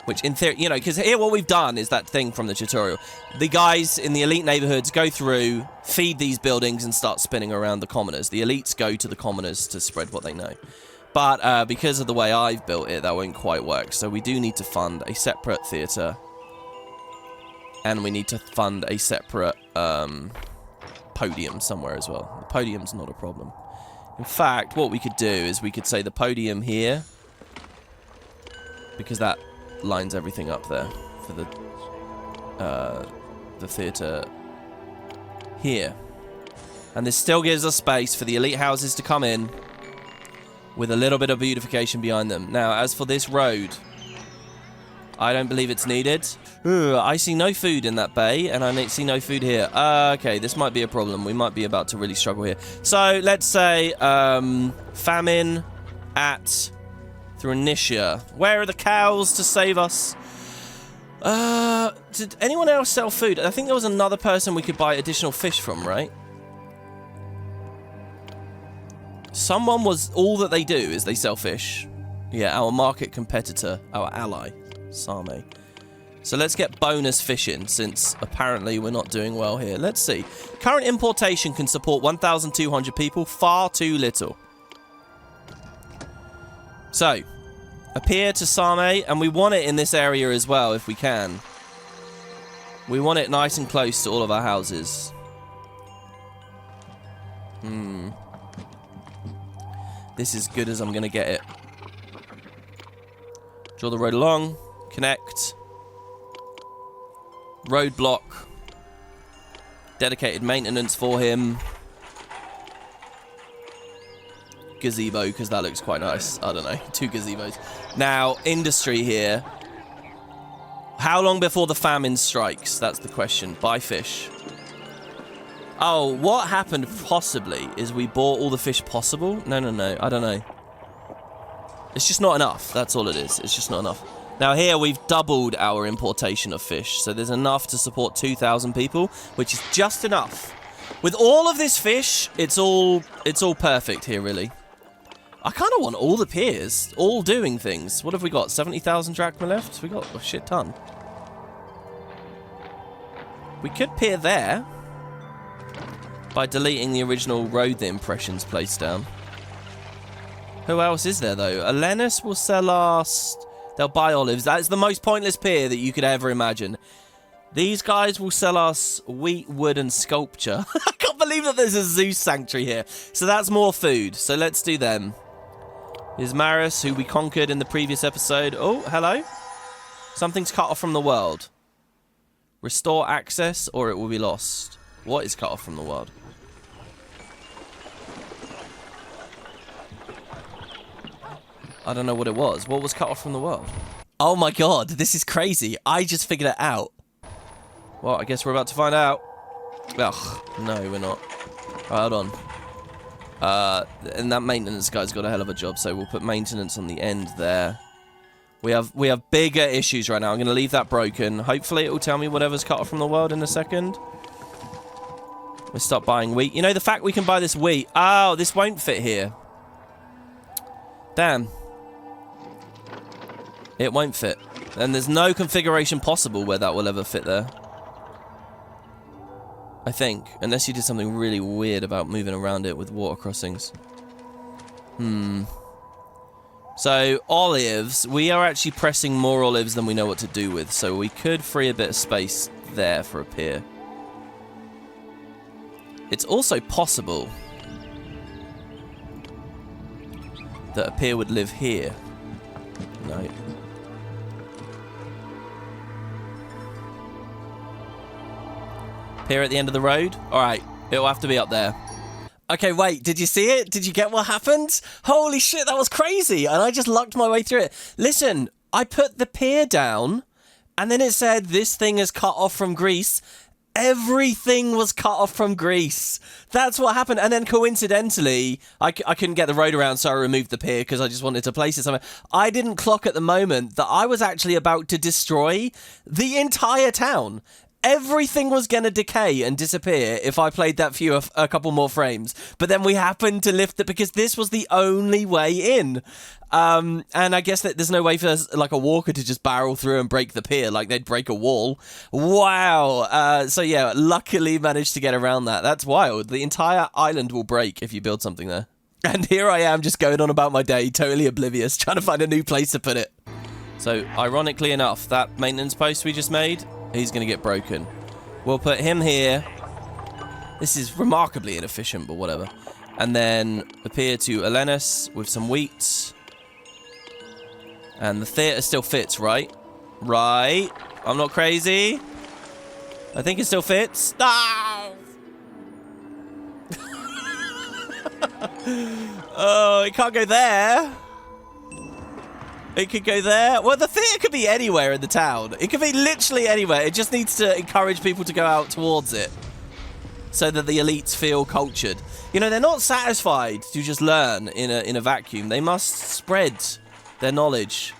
Which in theory, you know, because here what we've done is that thing from the tutorial. The guys in the elite neighborhoods go through, feed these buildings and start spinning around the commoners. The elites go to the commoners to spread what they know. But because of the way I've built it, that won't quite work. So we do need to fund a separate theatre. And we need to fund a separate podium somewhere as well. The podium's not a problem. In fact, what we could do is we could say the podium here, because that lines everything up there for the theatre here. And this still gives us space for the elite houses to come in with a little bit of beautification behind them. Now, as for this road, I don't believe it's needed. Ugh, I see no food in that bay, and I see no food here. Okay, this might be a problem. We might be about to really struggle here. So, let's say, famine at Thrinacia. Where are the cows to save us? Did anyone else sell food? I think there was another person we could buy additional fish from, right? Someone was... All that they do is they sell fish. Yeah, our market competitor, our ally, Same. So let's get bonus fishing, since apparently we're not doing well here. Let's see. Current importation can support 1,200 people. Far too little. So, appear to Same, and we want it in this area as well, if we can. We want it nice and close to all of our houses. This is good as I'm going to get it. Draw the road along. Connect. Roadblock. Dedicated maintenance for him. Gazebo, because that looks quite nice. I don't know. 2 gazebos. Now, industry here. How long before the famine strikes? That's the question. Buy fish. Oh, what happened possibly is we bought all the fish possible. No. I don't know. It's just not enough. That's all it is. It's just not enough. Now here we've doubled our importation of fish. So there's enough to support 2,000 people, which is just enough. With all of this fish, it's all perfect here, really. I kind of want all the piers, all doing things. What have we got? 70,000 drachma left? We got a shit ton. We could pier there by deleting the original road the impressions placed down. Who else is there, though? Arenanet will sell us... They'll buy olives. That's the most pointless pier that you could ever imagine. These guys will sell us wheat, wood, and sculpture. I can't believe that there's a Zeus sanctuary here. So that's more food. So let's do them. Here's Maris, who we conquered in the previous episode. Oh, hello. Something's cut off from the world. Restore access, or it will be lost. What is cut off from the world? I don't know what it was. What was cut off from the world? Oh my god, this is crazy. I just figured it out. Well, I guess we're about to find out. Ugh, no, we're not. Right, hold on. And that maintenance guy's got a hell of a job, so we'll put maintenance on the end there. We have bigger issues right now. I'm going to leave that broken. Hopefully it will tell me whatever's cut off from the world in a second. We stop buying wheat. You know, the fact we can buy this wheat. Oh, this won't fit here. Damn. It won't fit. And there's no configuration possible where that will ever fit there. I think. Unless you did something really weird about moving around it with water crossings. So, olives. We are actually pressing more olives than we know what to do with. So we could free a bit of space there for a pier. It's also possible that a pier would live here. No. Pier at the end of the road? Alright, it'll have to be up there. Okay, wait, did you see it? Did you get what happened? Holy shit, that was crazy! And I just lucked my way through it. Listen, I put the pier down, and then it said, this thing is cut off from Greece. Everything was cut off from Greece. That's what happened. And then coincidentally, I couldn't get the road around, so I removed the pier because I just wanted to place it somewhere. I didn't clock at the moment that I was actually about to destroy the entire town. Everything was going to decay and disappear if I played that for a couple more frames. But then we happened to lift it because this was the only way in. And I guess that there's no way for like a walker to just barrel through and break the pier like they'd break a wall. Wow. So yeah, luckily managed to get around that. That's wild. The entire island will break if you build something there. And here I am just going on about my day, totally oblivious, trying to find a new place to put it. So, ironically enough, that maintenance post we just made, he's going to get broken. We'll put him here. This is remarkably inefficient, but whatever. And then appear to Arenanet with some wheat. And the theatre still fits, right? Right. I'm not crazy. I think it still fits. Ah! Oh, it can't go there. It could go there. Well, the theatre could be anywhere in the town. It could be literally anywhere. It just needs to encourage people to go out towards it so that the elites feel cultured. You know, they're not satisfied to just learn in a vacuum. They must spread their knowledge.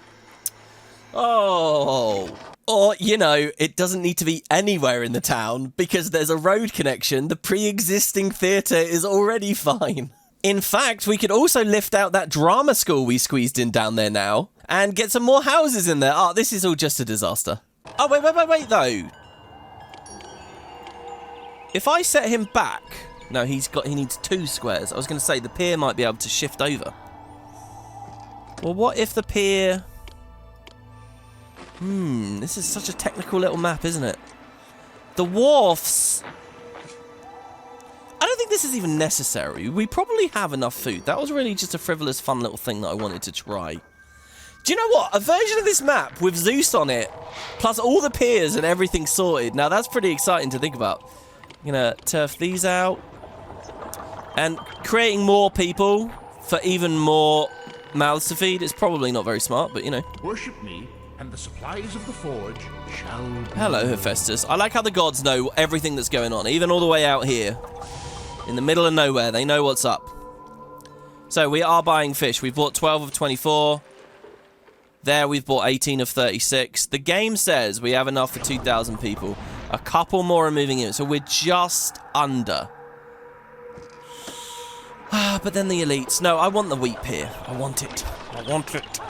Oh. Or, you know, it doesn't need to be anywhere in the town because there's a road connection. The pre-existing theatre is already fine. In fact, we could also lift out that drama school we squeezed in down there now and get some more houses in there. Oh, this is all just a disaster. Oh, wait, though. If I set him back... No, he needs 2 squares. I was going to say the pier might be able to shift over. Well, what if the pier... this is such a technical little map, isn't it? The wharfs... I don't think this is even necessary. We probably have enough food. That was really just a frivolous, fun little thing that I wanted to try. Do you know what? A version of this map with Zeus on it, plus all the piers and everything sorted. Now, that's pretty exciting to think about. I'm going to turf these out. And creating more people for even more mouths to feed is probably not very smart, but, you know. Worship me, and the supplies of the forge shall be... Hello, Hephaestus. I like how the gods know everything that's going on, even all the way out here. In the middle of nowhere, they know what's up. So, we are buying fish. We've bought 12 of 24. There, we've bought 18 of 36. The game says we have enough for 2,000 people. A couple more are moving in, so we're just under. But then the elites. No, I want the wheat pier. I want it. I want it.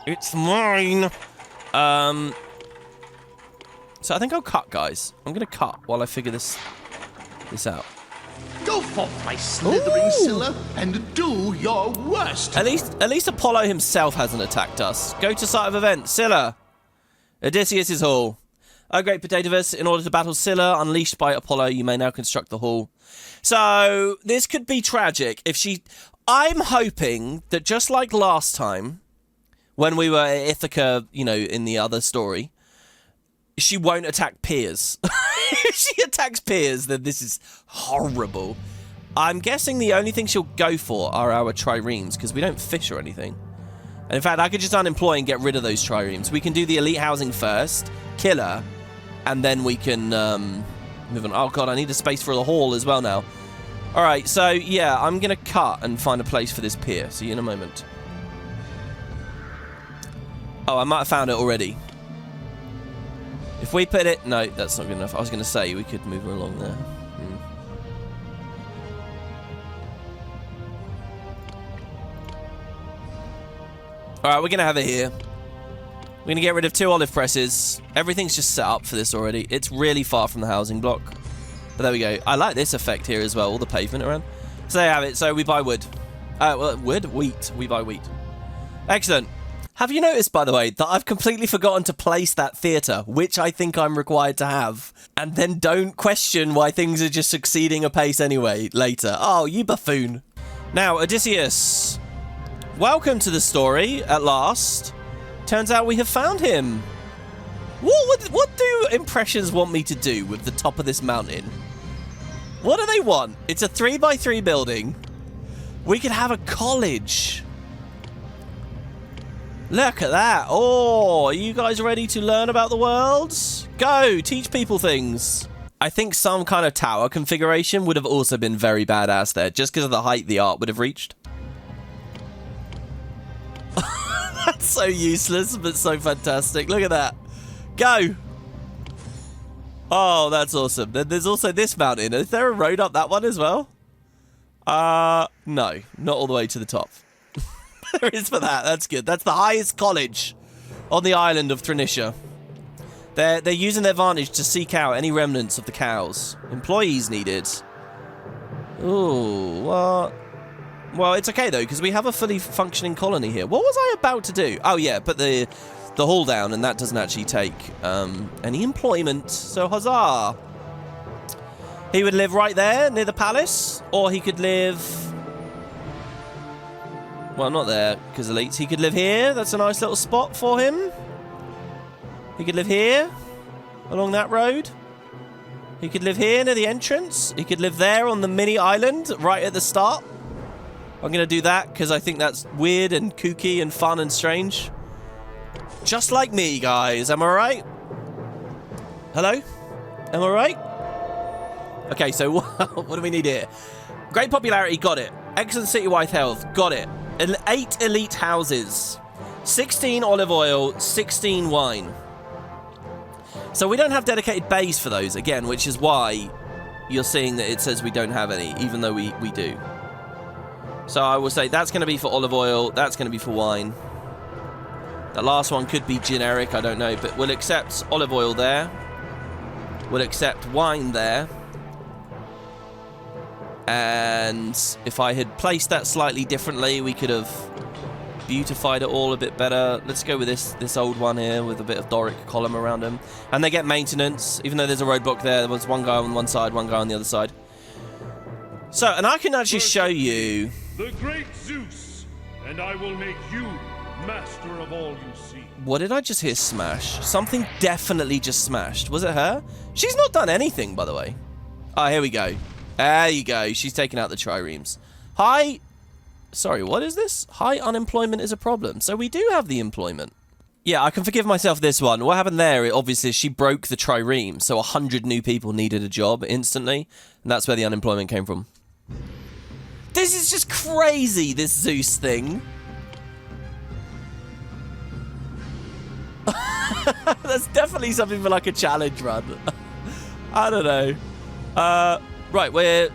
It's mine. So I think I'll cut, guys. I'm going to cut while I figure this out. Go forth, my slithering Scylla, and do your worst. At least Apollo himself hasn't attacked us. Go to site of event. Scylla. Odysseus' hall. Oh, great Potatoverse. In order to battle Scylla, unleashed by Apollo, you may now construct the hall. So, this could be tragic if she... I'm hoping that just like last time, when we were at Ithaca, you know, in the other story, she won't attack piers. If she attacks piers, then this is horrible. I'm guessing the only thing she'll go for are our triremes, because we don't fish or anything. And in fact, I could just unemploy and get rid of those triremes. We can do the elite housing first, kill her, and then we can move on. Oh, God, I need a space for the hall as well now. All right, so, yeah, I'm going to cut and find a place for this pier. See you in a moment. Oh, I might have found it already. If we put it... No, that's not good enough. I was going to say we could move her along there. Alright, we're going to have it here. We're going to get rid of 2 olive presses. Everything's just set up for this already. It's really far from the housing block. But there we go. I like this effect here as well. All the pavement around. So there you have it. So we buy wood. Well, wood? Wheat. We buy wheat. Excellent. Have you noticed, by the way, that I've completely forgotten to place that theatre, which I think I'm required to have, and then don't question why things are just succeeding apace anyway later? Oh, you buffoon. Now, Odysseus, welcome to the story, at last. Turns out we have found him. What do impressions want me to do with the top of this mountain? What do they want? It's a 3x3 building. We could have a college. Look at that. Oh, are you guys ready to learn about the world? Go, teach people things. I think some kind of tower configuration would have also been very badass there, just because of the height the art would have reached. That's so useless, but so fantastic. Look at that. Go. Oh, that's awesome. Then there's also this mountain. Is there a road up that one as well? No, not all the way to the top. There is for that. That's good. That's the highest college on the island of Thrinacia. They're using their advantage to seek out any remnants of the cows. Employees needed. Ooh, what? Well, it's okay, though, because we have a fully functioning colony here. What was I about to do? Oh, yeah, put the hall down, and that doesn't actually take any employment. So, huzzah! He would live right there, near the palace, or he could live... Well, not there, because elites. He could live here. That's a nice little spot for him. He could live here, along that road. He could live here near the entrance. He could live there on the mini island right at the start. I'm going to do that because I think that's weird and kooky and fun and strange. Just like me, guys. Am I right? Hello? Am I right? Okay, so what do we need here? Great popularity, got it. Excellent citywide health, got it. 8 elite houses. 16 olive oil, 16 wine. So we don't have dedicated bays for those, again, which is why you're seeing that it says we don't have any, even though we do. So I will say that's going to be for olive oil, that's going to be for wine. The last one could be generic, I don't know, but we'll accept olive oil there. We'll accept wine there. And if I had placed that slightly differently, we could have beautified it all a bit better. Let's go with this old one here with a bit of Doric column around them. And they get maintenance, even though there's a roadblock there. There was one guy on one side, one guy on the other side. So, and I can actually show you... The great Zeus, and I will make you master of all you see. What did I just hear smash? Something definitely just smashed. Was it her? She's not done anything, by the way. Oh, here we go. There you go. She's taken out the triremes. Hi... Sorry, what is this? High unemployment is a problem. So we do have the employment. Yeah, I can forgive myself this one. What happened there, obviously, she broke the trireme. So 100 new people needed a job instantly. And that's where the unemployment came from. This is just crazy, this Zeus thing. That's definitely something for like a challenge run. I don't know. Right, we're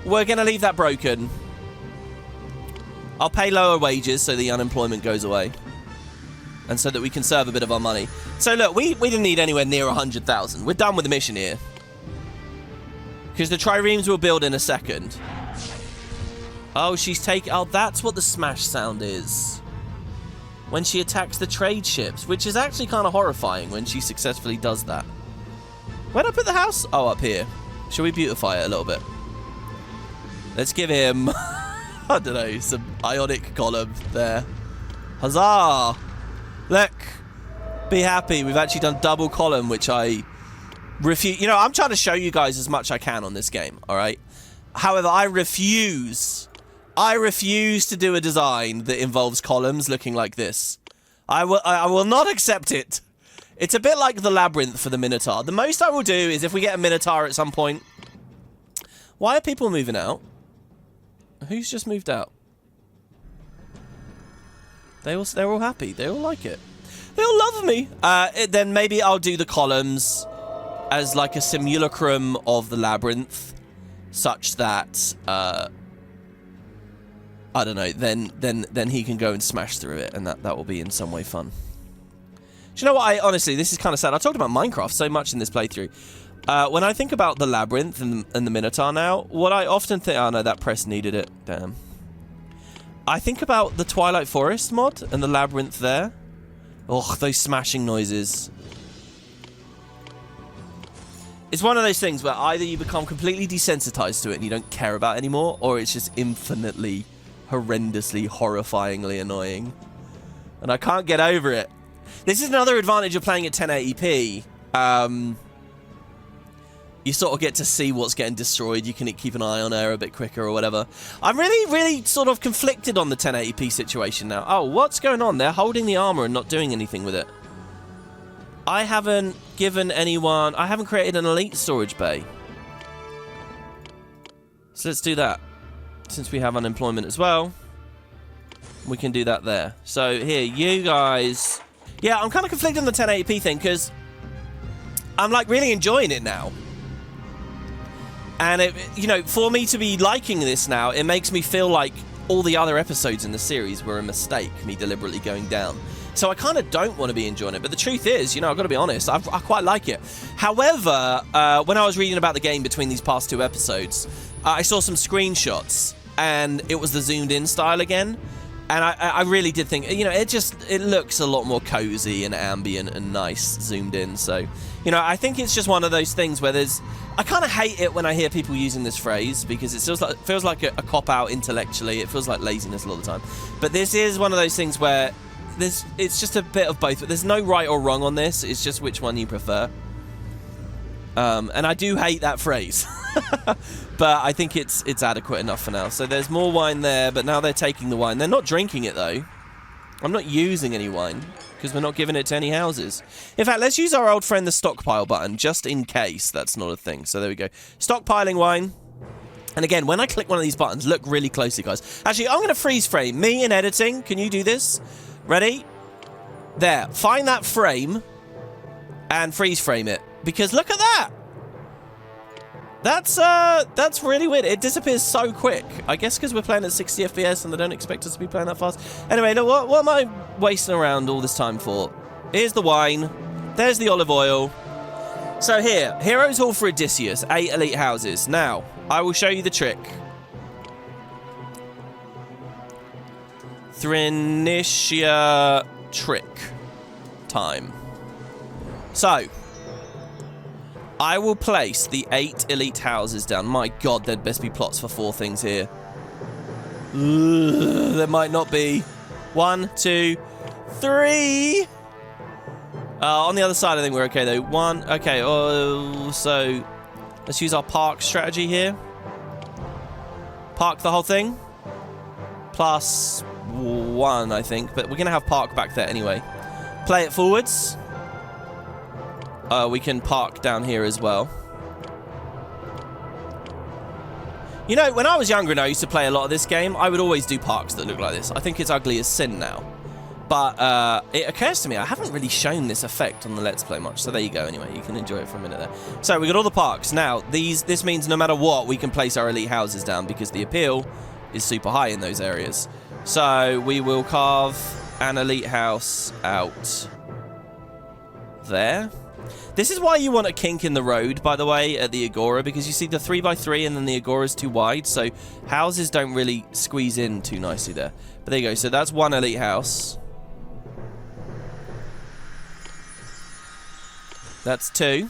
going to leave that broken. I'll pay lower wages so the unemployment goes away. And so that we can serve a bit of our money. So look, we didn't need anywhere near 100,000. We're done with the mission here. Because the triremes will build in a second. Oh, she's taking... Oh, that's what the smash sound is. When she attacks the trade ships. Which is actually kind of horrifying when she successfully does that. Where'd I put the house? Oh, up here. Shall we beautify it a little bit? Let's give him... I don't know, some ionic column there. Huzzah! Look, be happy. We've actually done double column, which I refuse. You know, I'm trying to show you guys as much I can on this game, all right? However, I refuse to do a design that involves columns looking like this. I will not accept it. It's a bit like the labyrinth for the Minotaur. The most I will do is if we get a Minotaur at some point. Why are people moving out? Who's just moved out? They're all happy. They all like it. They all love me. Then maybe I'll do the columns as like a simulacrum of the labyrinth, such that I don't know. Then he can go and smash through it, and that will be in some way fun. Do you know what? Honestly, this is kind of sad. I talked about Minecraft so much in this playthrough. When I think about the labyrinth and the Minotaur now, what I often think... Oh, no, that press needed it. Damn. I think about the Twilight Forest mod and the labyrinth there. Oh, those smashing noises. It's one of those things where either you become completely desensitized to it and you don't care about it anymore, or it's just infinitely, horrendously, horrifyingly annoying. And I can't get over it. This is another advantage of playing at 1080p. You sort of get to see what's getting destroyed. You can keep an eye on her a bit quicker or whatever. I'm really sort of conflicted on the 1080p situation now. Oh, what's going on? They're holding the armor and not doing anything with it. I haven't given anyone... I haven't created an elite storage bay. So let's do that. Since we have unemployment as well, we can do that there. So here, you guys... Yeah, I'm kind of conflicted on the 1080p thing because I'm like really enjoying it now. And, you know, for me to be liking this now, it makes me feel like all the other episodes in the series were a mistake, me deliberately going down. So I kind of don't want to be enjoying it. But the truth is, you know, I've got to be honest, I quite like it. However, when I was reading about the game between these past two episodes, I saw some screenshots and it was the zoomed in style again. And I really did think, you know, it looks a lot more cozy and ambient and nice zoomed in. So, you know, I think it's just one of those things where I kind of hate it when I hear people using this phrase because it feels like a cop-out intellectually. It feels like laziness a lot of the time. But this is one of those things where it's just a bit of both. But there's no right or wrong on this. It's just which one you prefer. And I do hate that phrase. But I think it's adequate enough for now. So there's more wine there, but now they're taking the wine. They're not drinking it, though. I'm not using any wine, because we're not giving it to any houses. In fact, let's use our old friend the stockpile button, just in case that's not a thing. So there we go. Stockpiling wine. And again, when I click one of these buttons, look really closely, guys. Actually, I'm going to freeze frame. Me in editing, can you do this? Ready? There. Find that frame and freeze frame it. Because look at that! That's really weird. It disappears so quick. I guess because we're playing at 60 FPS and they don't expect us to be playing that fast. Anyway, look, what am I wasting around all this time for? Here's the wine. There's the olive oil. So here, Heroes Hall for Odysseus. 8 elite houses. Now, I will show you the trick. Thrinacia trick time. So, I will place the 8 elite houses down. My god, there'd best be plots for 4 things here. There might not be. 1, 2, 3. On the other side, I think we're okay, though. 1. Okay, so let's use our park strategy here. Park the whole thing. Plus 1, I think. But we're going to have park back there anyway. Play it forwards. We can park down here as well. You know, when I was younger and I used to play a lot of this game, I would always do parks that look like this. I think it's ugly as sin now. But it occurs to me, I haven't really shown this effect on the Let's Play much. So there you go, anyway. You can enjoy it for a minute there. So we got all the parks. Now, this means no matter what, we can place our elite houses down because the appeal is super high in those areas. So we will carve an elite house out there. This is why you want a kink in the road, by the way, at the Agora, because you see the 3x3 and then the Agora is too wide, so houses don't really squeeze in too nicely there. But there you go, so that's 1 elite house. That's 2.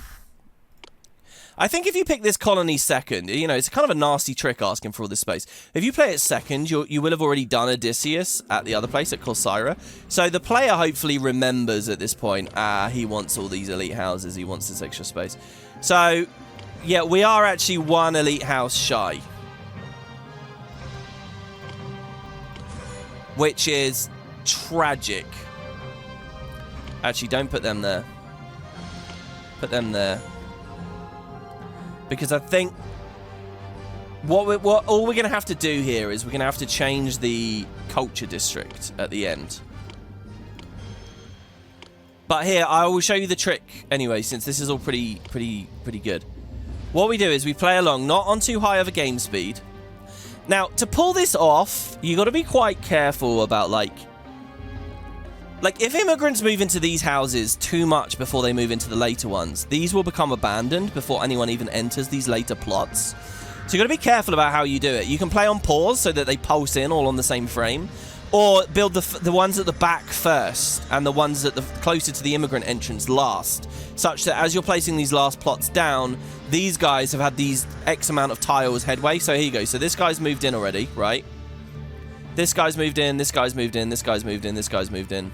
I think if you pick this colony second, you know, it's kind of a nasty trick asking for all this space. If you play it second, you will have already done Odysseus at the other place at Scylla. So the player hopefully remembers at this point, he wants all these elite houses, he wants this extra space. So, yeah, we are actually 1 elite house shy. Which is tragic. Actually, don't put them there. Put them there. Because I think all we're going to have to do here is we're going to have to change the culture district at the end. But here, I will show you the trick anyway, since this is all pretty good. What we do is we play along, not on too high of a game speed. Now, to pull this off, you got to be quite careful about, like, if immigrants move into these houses too much before they move into the later ones, these will become abandoned before anyone even enters these later plots. So you got to be careful about how you do it. You can play on pause so that they pulse in all on the same frame, or build the ones at the back first and the ones at the closer to the immigrant entrance last, such that as you're placing these last plots down, these guys have had these X amount of tiles headway. So here you go. So this guy's moved in already, right? This guy's moved in, this guy's moved in, this guy's moved in, this guy's moved in.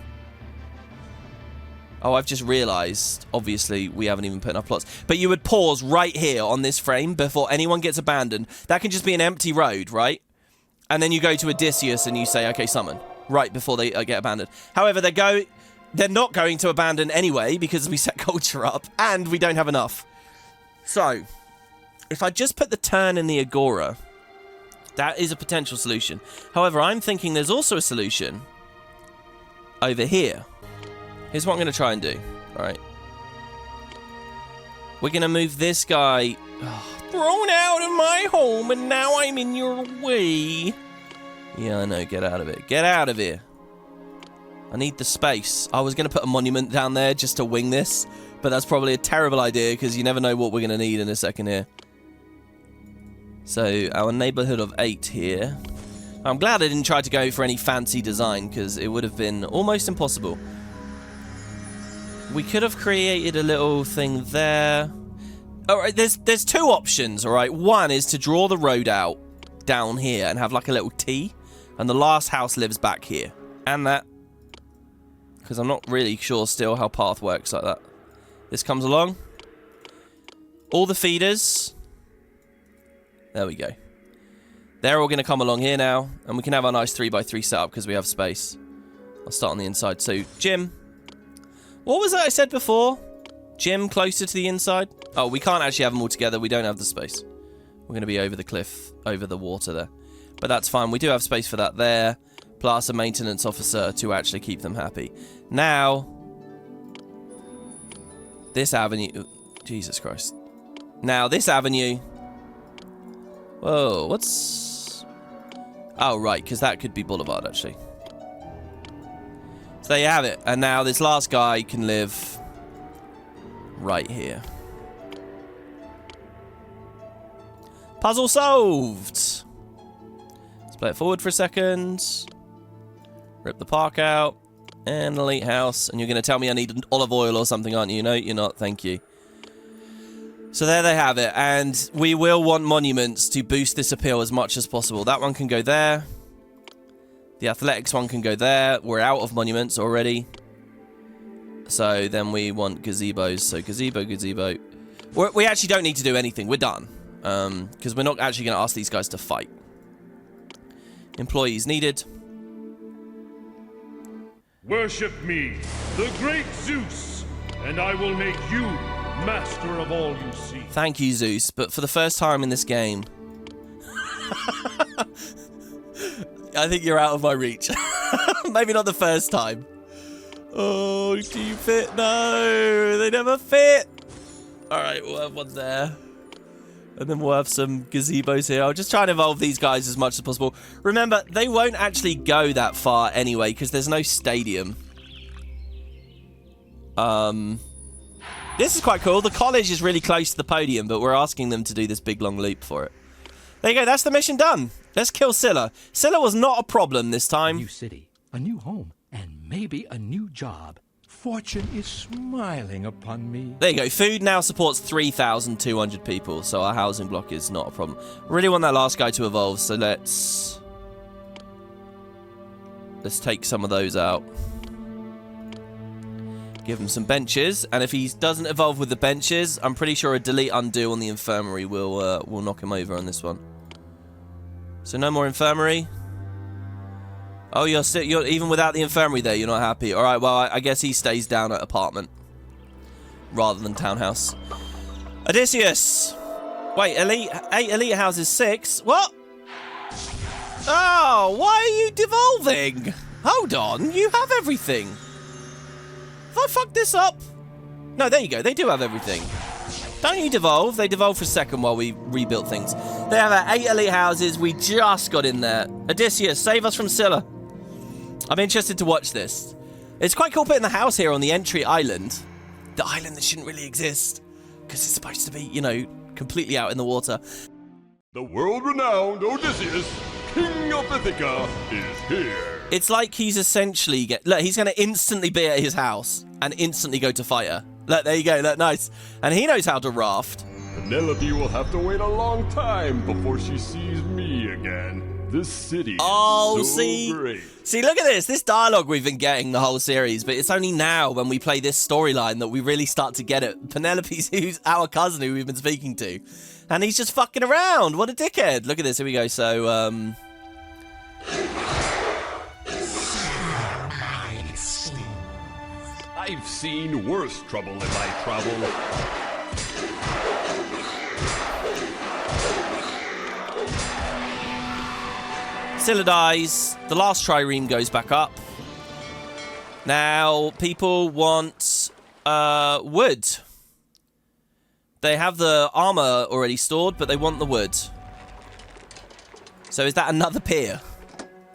Oh, I've just realised, obviously, we haven't even put enough plots. But you would pause right here on this frame before anyone gets abandoned. That can just be an empty road, right? And then you go to Odysseus and you say, okay, summon, right before they get abandoned. However, they're not going to abandon anyway because we set culture up and we don't have enough. So, if I just put the turn in the Agora, that is a potential solution. However, I'm thinking there's also a solution over here. Here's what I'm going to try and do. All right. We're going to move this guy. Thrown out of my home, and now I'm in your way. Yeah, I know. Get out of it. Get out of here. I need the space. I was going to put a monument down there just to wing this, but that's probably a terrible idea because you never know what we're going to need in a second here. So our neighborhood of 8 here. I'm glad I didn't try to go for any fancy design because it would have been almost impossible. We could have created a little thing there. Alright, there's 2 options, alright? One is to draw the road out down here and have like a little T, and the last house lives back here. And that. Because I'm not really sure still how path works like that. This comes along. All the feeders. There we go. They're all going to come along here now, and we can have our nice 3x3 setup because we have space. I'll start on the inside. So, gym. What was that I said before? Gym closer to the inside? Oh, we can't actually have them all together. We don't have the space. We're going to be over the cliff, over the water there. But that's fine. We do have space for that there, plus a maintenance officer to actually keep them happy. Now, this avenue... Jesus Christ. Now, this avenue... Whoa, what's... Oh, right, because that could be Boulevard, actually. So there you have it. And now this last guy can live right here. Puzzle solved! Let's play it forward for a second. Rip the park out. And elite house. And you're going to tell me I need olive oil or something, aren't you? No, you're not. Thank you. So there they have it. And we will want monuments to boost this appeal as much as possible. That one can go there. The athletics one can go there. We're out of monuments already. So then we want gazebos. So gazebo, gazebo. We actually don't need to do anything. We're done. Because we're not actually going to ask these guys to fight. Employees needed. Worship me, the great Zeus, and I will make you master of all you see. Thank you, Zeus, but for the first time in this game, I think you're out of my reach. Maybe not the first time. Oh, do you fit? No, they never fit. All right, we'll have one there. And then we'll have some gazebos here. I'll just try and evolve these guys as much as possible. Remember, they won't actually go that far anyway, because there's no stadium. This is quite cool. The college is really close to the podium, but we're asking them to do this big, long loop for it. There you go. That's the mission done. Let's kill Scylla. Scylla was not a problem this time. A new city, a new home, and maybe a new job. Fortune is smiling upon me. There you go. Food now supports 3,200 people, so our housing block is not a problem. Really want that last guy to evolve, so let's take some of those out. Give him some benches, and if he doesn't evolve with the benches, I'm pretty sure a delete undo on the infirmary will knock him over on this one. So no more infirmary. Oh, you're even without the infirmary there, you're not happy. All right, well, I guess he stays down at apartment rather than townhouse. Odysseus. Wait, 8 elite houses, 6. What? Oh, why are you devolving? Hold on, you have everything. Have I fucked this up? No, there you go. They do have everything. Don't you devolve? They devolve for a second while we rebuilt things. They have 8 elite houses. We just got in there. Odysseus, save us from Scylla. I'm interested to watch this. It's quite cool putting the house here on the entry island. The island that shouldn't really exist. Because it's supposed to be, you know, completely out in the water. The world-renowned Odysseus, King of Ithaca, is here. It's like he's essentially... Look, he's going to instantly be at his house and instantly go to fight her. Look, there you go. Look, nice. And he knows how to raft. Penelope will have to wait a long time before she sees me again. This city is so great. See, look at this. This dialogue we've been getting the whole series, but it's only now when we play this storyline that we really start to get it. Penelope's who's our cousin who we've been speaking to. And he's just fucking around. What a dickhead. Look at this. Here we go. So, I've seen worse trouble in my travels. Scylla dies. The last trireme goes back up. Now, people want wood. They have the armor already stored, but they want the wood. So is that another pier?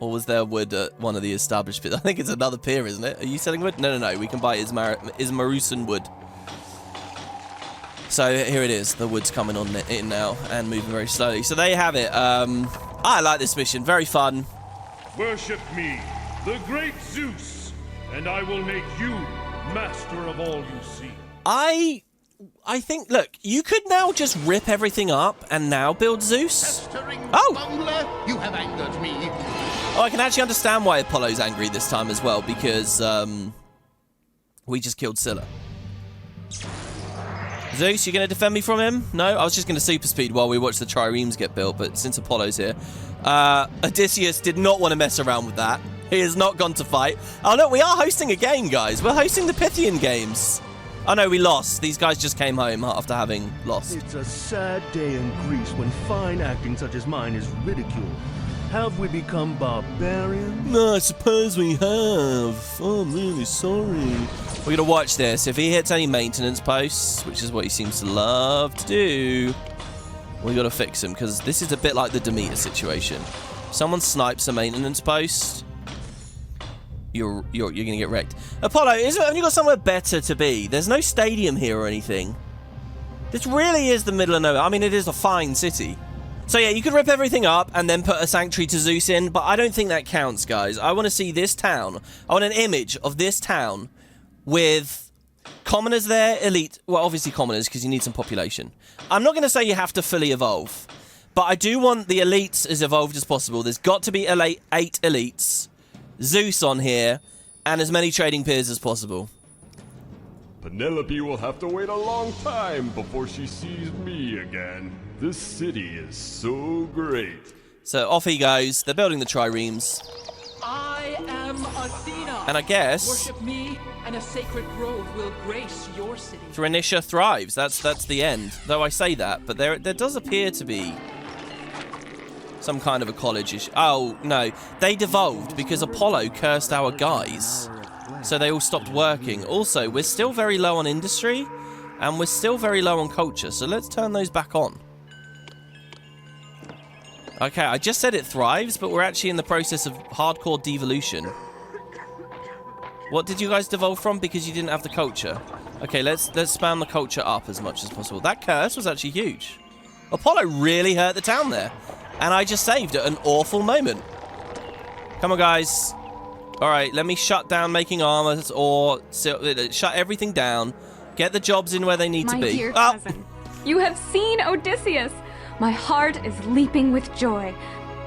Or was there wood at one of the established piers? I think it's another pier, isn't it? Are you selling wood? No. We can buy Ismarusan wood. So here it is. The wood's coming on in now and moving very slowly. So there you have it. I like this mission. Very fun. Worship me, the great Zeus, and I will make you master of all you see. I think, look, you could now just rip everything up and now build Zeus. Bungler, you have angered me. Oh, I can actually understand why Apollo's angry this time as well, because we just killed Scylla. Zeus, you going to defend me from him? No? I was just going to super speed while we watch the triremes get built, but since Apollo's here. Odysseus did not want to mess around with that. He has not gone to fight. Oh, look, we are hosting a game, guys. We're hosting the Pythian Games. Oh, no, we lost. These guys just came home after having lost. It's a sad day in Greece when fine acting such as mine is ridiculed. Have we become barbarians? No, I suppose we have. Oh, I'm really sorry. We're going to watch this. If he hits any maintenance posts, which is what he seems to love to do, we got to fix him, because this is a bit like the Demeter situation. Someone snipes a maintenance post, you're going to get wrecked. Apollo, have you got somewhere better to be? There's no stadium here or anything. This really is the middle of nowhere. I mean, it is a fine city. So yeah, you could rip everything up and then put a sanctuary to Zeus in, but I don't think that counts, guys. I want to see this town. I want an image of this town with commoners there, elite. Well, obviously commoners, because you need some population. I'm not going to say you have to fully evolve, but I do want the elites as evolved as possible. There's got to be 8 elites, Zeus on here, and as many trading peers as possible. Penelope will have to wait a long time before she sees me again. This city is so great. So off he goes. They're building the triremes. I am Athena. And I guess Worship me, and a sacred grove will grace your city. Thrinacia thrives. That's the end. Though I say that, but there does appear to be some kind of a college issue. Oh, no. They devolved because Apollo cursed our guys. So they all stopped working. Also, we're still very low on industry, and we're still very low on culture. So let's turn those back on. Okay, I just said it thrives, but we're actually in the process of hardcore devolution. What did you guys devolve from? Because you didn't have the culture. Okay, let's spam the culture up as much as possible. That curse was actually huge. Apollo really hurt the town there. And I just saved at an awful moment. Come on, guys. All right, let me shut down making armor or shut everything down. Get the jobs in where they need to be. My dear cousin, you have seen Odysseus. My heart is leaping with joy.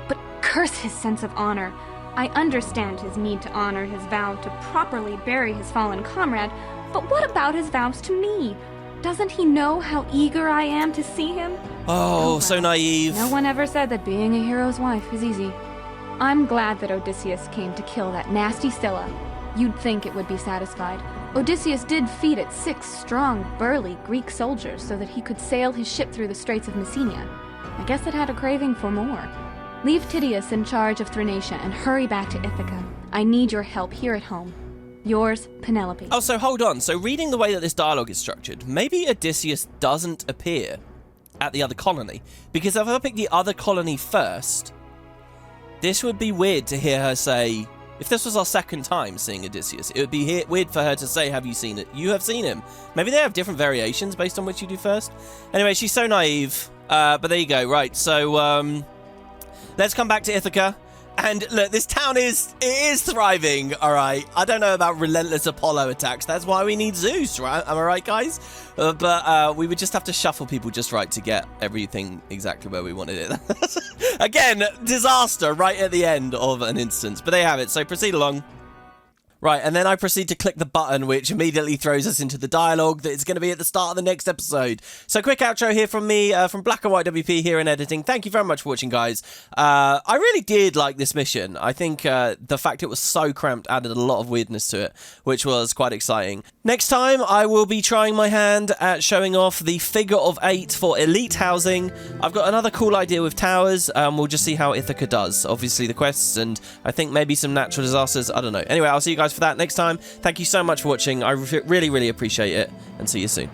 But curse his sense of honor. I understand his need to honor his vow to properly bury his fallen comrade, but what about his vows to me? Doesn't he know how eager I am to see him? Oh, well, so naive. No one ever said that being a hero's wife is easy. I'm glad that Odysseus came to kill that nasty Scylla. You'd think it would be satisfied. Odysseus did feed it 6 strong, burly Greek soldiers so that he could sail his ship through the Straits of Messenia. I guess it had a craving for more. Leave Tydeus in charge of Thrinacia and hurry back to Ithaca. I need your help here at home. Yours, Penelope. Oh, so hold on. So reading the way that this dialogue is structured, maybe Odysseus doesn't appear at the other colony. Because if I pick the other colony first, this would be weird to hear her say... If this was our second time seeing Odysseus, it would be weird for her to say, have you seen it? You have seen him. Maybe they have different variations based on which you do first. Anyway, she's so naive. But there you go. Right, so let's come back to Ithaca. And look, this town is thriving, all right? I don't know about relentless Apollo attacks. That's why we need Zeus, right? Am I right, guys? But we would just have to shuffle people just right to get everything exactly where we wanted it. Again, disaster right at the end of an instance. But there you have it. So proceed along. Right, and then I proceed to click the button, which immediately throws us into the dialogue that is going to be at the start of the next episode. So quick outro here from me, from Black and White WP here in editing. Thank you very much for watching, guys. I really did like this mission. I think the fact it was so cramped added a lot of weirdness to it, which was quite exciting. Next time, I will be trying my hand at showing off the figure of 8 for elite housing. I've got another cool idea with towers. We'll just see how Ithaca does. Obviously, the quests and I think maybe some natural disasters. I don't know. Anyway, I'll see you guys for that next time. Thank you so much for watching. I really, really appreciate it, and see you soon.